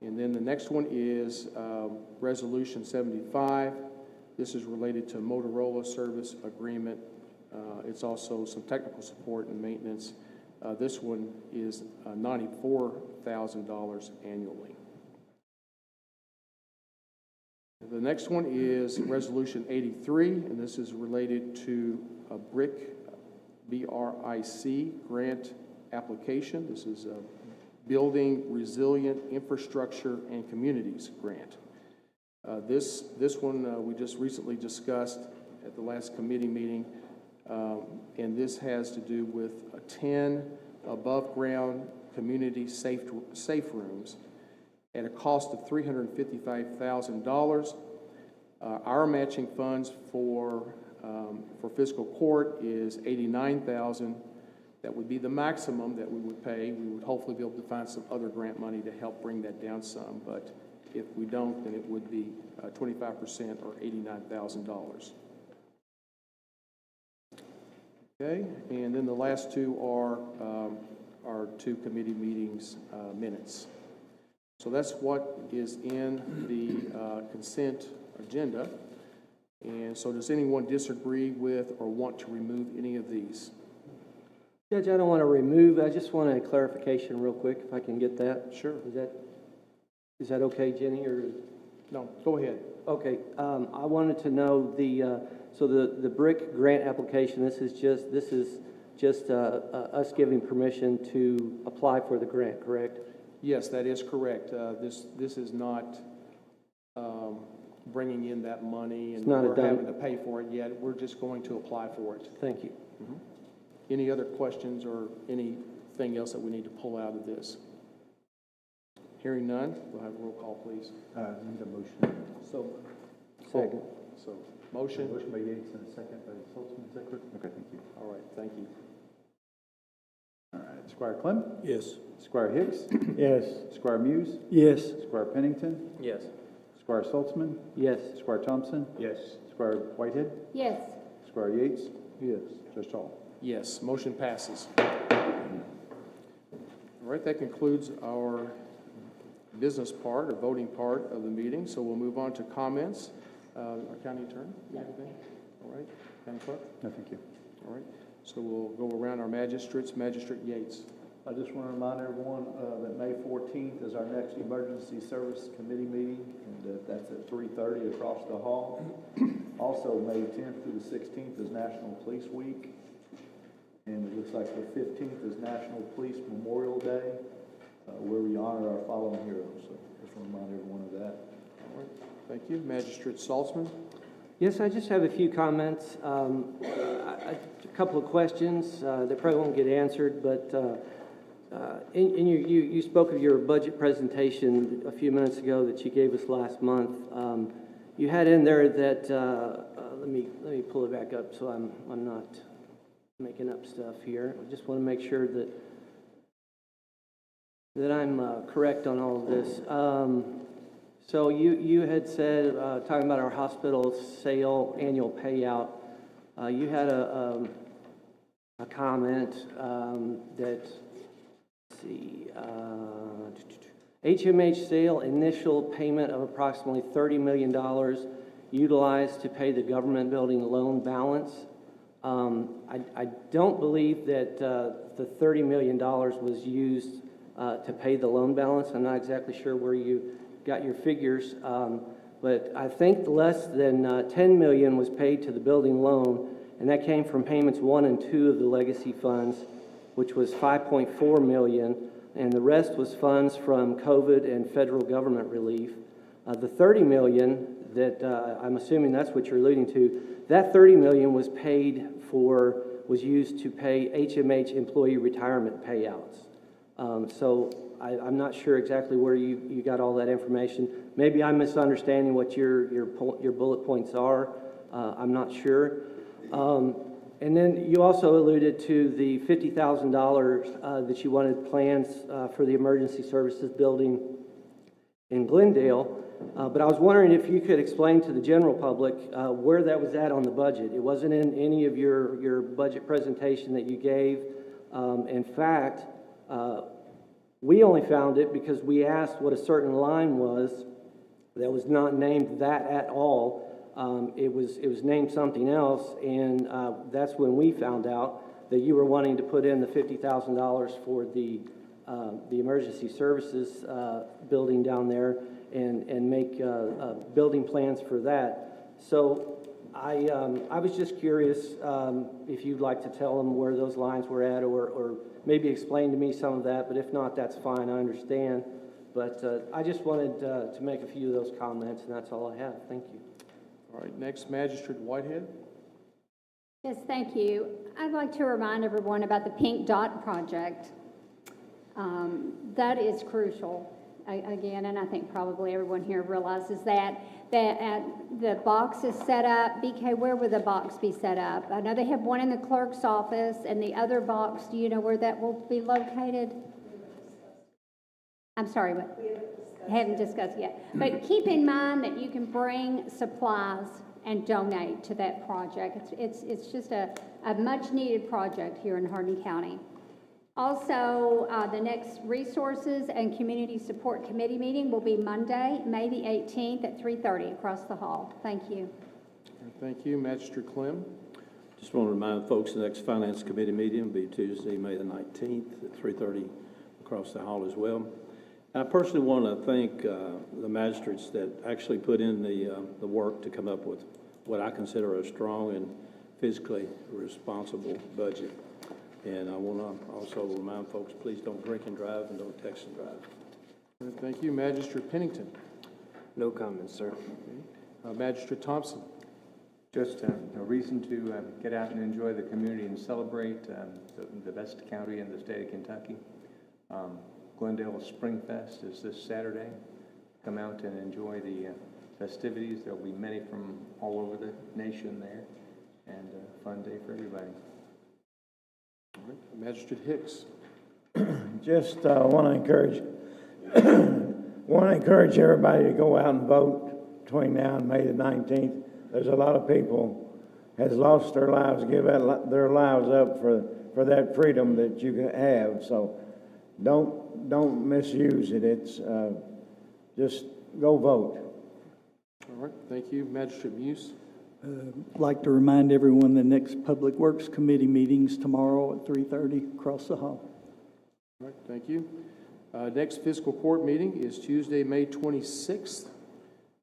Speaker 2: And then the next one is Resolution 75. This is related to Motorola service agreement. It's also some technical support and maintenance. This one is $94,000 annually. The next one is Resolution 83, and this is related to a BRIC grant application. This is a Building Resilient Infrastructure and Communities grant. This one we just recently discussed at the last committee meeting. And this has to do with 10 above-ground community safe rooms at a cost of $355,000. Our matching funds for fiscal court is $89,000. That would be the maximum that we would pay. We would hopefully be able to find some other grant money to help bring that down some. But if we don't, then it would be 25% or $89,000. Okay, and then the last two are our two committee meetings minutes. So that's what is in the consent agenda. And so does anyone disagree with or want to remove any of these?
Speaker 19: Judge, I don't want to remove, I just want a clarification real quick, if I can get that.
Speaker 2: Sure.
Speaker 19: Is that
Speaker 16: Is that okay, Jenny, or?
Speaker 2: No, go ahead.
Speaker 16: Okay, I wanted to know so the BRIC grant application, this is just us giving permission to apply for the grant, correct?
Speaker 2: Yes, that is correct. This is not bringing in that money and we're having to pay for it yet. We're just going to apply for it.
Speaker 16: Thank you.
Speaker 2: Mm-hmm. Any other questions or anything else that we need to pull out of this? Hearing none, we'll have a roll call, please.
Speaker 3: Need a motion.
Speaker 2: So,
Speaker 16: second.
Speaker 2: So, motion.
Speaker 3: Motion by Yates and a second by Saltzman. Is that correct? Okay, thank you.
Speaker 2: All right, thank you.
Speaker 3: All right, Squire Clem?
Speaker 15: Yes.
Speaker 3: Squire Hicks?
Speaker 18: Yes.
Speaker 3: Squire Muse?
Speaker 18: Yes.
Speaker 3: Squire Pennington?
Speaker 16: Yes.
Speaker 3: Squire Saltzman?
Speaker 16: Yes.
Speaker 3: Squire Thompson?
Speaker 4: Yes.
Speaker 3: Squire Whitehead?
Speaker 8: Yes.
Speaker 3: Squire Yates? Yes. Judge Hall?
Speaker 2: Yes, motion passes. All right, that concludes our business part or voting part of the meeting. So we'll move on to comments. Our county attorney, you have anything? All right, county clerk?
Speaker 3: No, thank you.
Speaker 2: All right, so we'll go around our magistrates. Magistrate Yates.
Speaker 17: I just want to remind everyone that May 14th is our next Emergency Service Committee meeting, and that's at 3:30 across the hall. Also, May 10th through the 16th is National Police Week, and it looks like the 15th is National Police Memorial Day, where we honor our fallen heroes. So just want to remind everyone of that.
Speaker 2: All right, thank you. Magistrate Saltzman.
Speaker 16: Yes, I just have a few comments. A couple of questions that probably won't get answered, but you spoke of your budget presentation a few minutes ago that you gave us last month. You had in there that let me pull it back up so I'm not making up stuff here. I just want to make sure that I'm correct on all of this. So you had said, talking about our hospital sale annual payout, you had a comment that, let's see, HMH sale initial payment of approximately $30 million utilized to pay the government building loan balance. I don't believe that the $30 million was used to pay the loan balance. I'm not exactly sure where you got your figures, but I think less than $10 million was paid to the building loan, and that came from payments 1 and 2 of the legacy funds, which was $5.4 million, and the rest was funds from COVID and federal government relief. The $30 million that I'm assuming that's what you're alluding to, that $30 million was used to pay HMH employee retirement payouts. So I'm not sure exactly where you got all that information. Maybe I'm misunderstanding what your bullet points are. I'm not sure. And then you also alluded to the $50,000 that you wanted plans for the emergency services building in Glendale. But I was wondering if you could explain to the general public where that was at on the budget. It wasn't in any of your budget presentation that you gave. In fact, we only found it because we asked what a certain line was that was not named that at all. It was named something else, and that's when we found out that you were wanting to put in the $50,000 for the emergency services building down there and make building plans for that. So I was just curious if you'd like to tell them where those lines were at, or maybe explain to me some of that, but if not, that's fine, I understand. But I just wanted to make a few of those comments, and that's all I have. Thank you.
Speaker 2: All right, next, Magistrate Whitehead.
Speaker 8: Yes, thank you. I'd like to remind everyone about the Pink Dot project. That is crucial, again, and I think probably everyone here realizes that the box is set up. BK, where would the box be set up? I know they have one in the clerk's office, and the other box, do you know where that will be located? I'm sorry, what? Haven't discussed yet. But keep in mind that you can bring supplies and donate to that project. It's just a much-needed project here in Hardin County. Also, the next Resources and Community Support Committee meeting will be Monday, May the 18th at 3:30 across the hall. Thank you.
Speaker 2: Thank you. Magistrate Clem.
Speaker 15: Just want to remind folks the next Finance Committee meeting will be Tuesday, May the 19th at 3:30 across the hall as well. I personally want to thank the magistrates that actually put in the work to come up with what I consider a strong and fiscally responsible budget. And I want to also remind folks, please don't drink and drive and don't text and drive.
Speaker 2: Thank you. Magistrate Pennington.
Speaker 19: No comments, sir.
Speaker 2: Magistrate Thompson.
Speaker 4: Just a reason to get out and enjoy the community and celebrate the best county in the state of Kentucky. Glendale Spring Fest is this Saturday. Come out and enjoy the festivities. There will be many from all over the nation there, and a fun day for everybody.
Speaker 2: All right. Magistrate Hicks.
Speaker 6: Just want to encourage everybody to go out and vote between now and May the 19th. There's a lot of people has lost their lives, give their lives up for that freedom that you can have. So don't misuse it. It's just go vote.
Speaker 2: All right. Thank you. Magistrate Muse.
Speaker 18: I'd like to remind everyone the next Public Works Committee meeting's tomorrow at 3:30 across the hall.
Speaker 2: All right. Thank you. Next fiscal court meeting is Tuesday, May 26th.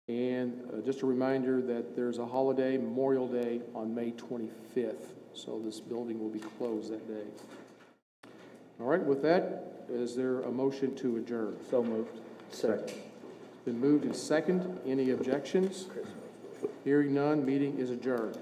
Speaker 2: And just a reminder that there's a holiday, Memorial Day, on May 25th. So this building will be closed that day. All right, with that, is there a motion to adjourn?
Speaker 16: So moved.
Speaker 19: Second.
Speaker 2: It's been moved and second. Any objections? Hearing none, meeting is adjourned.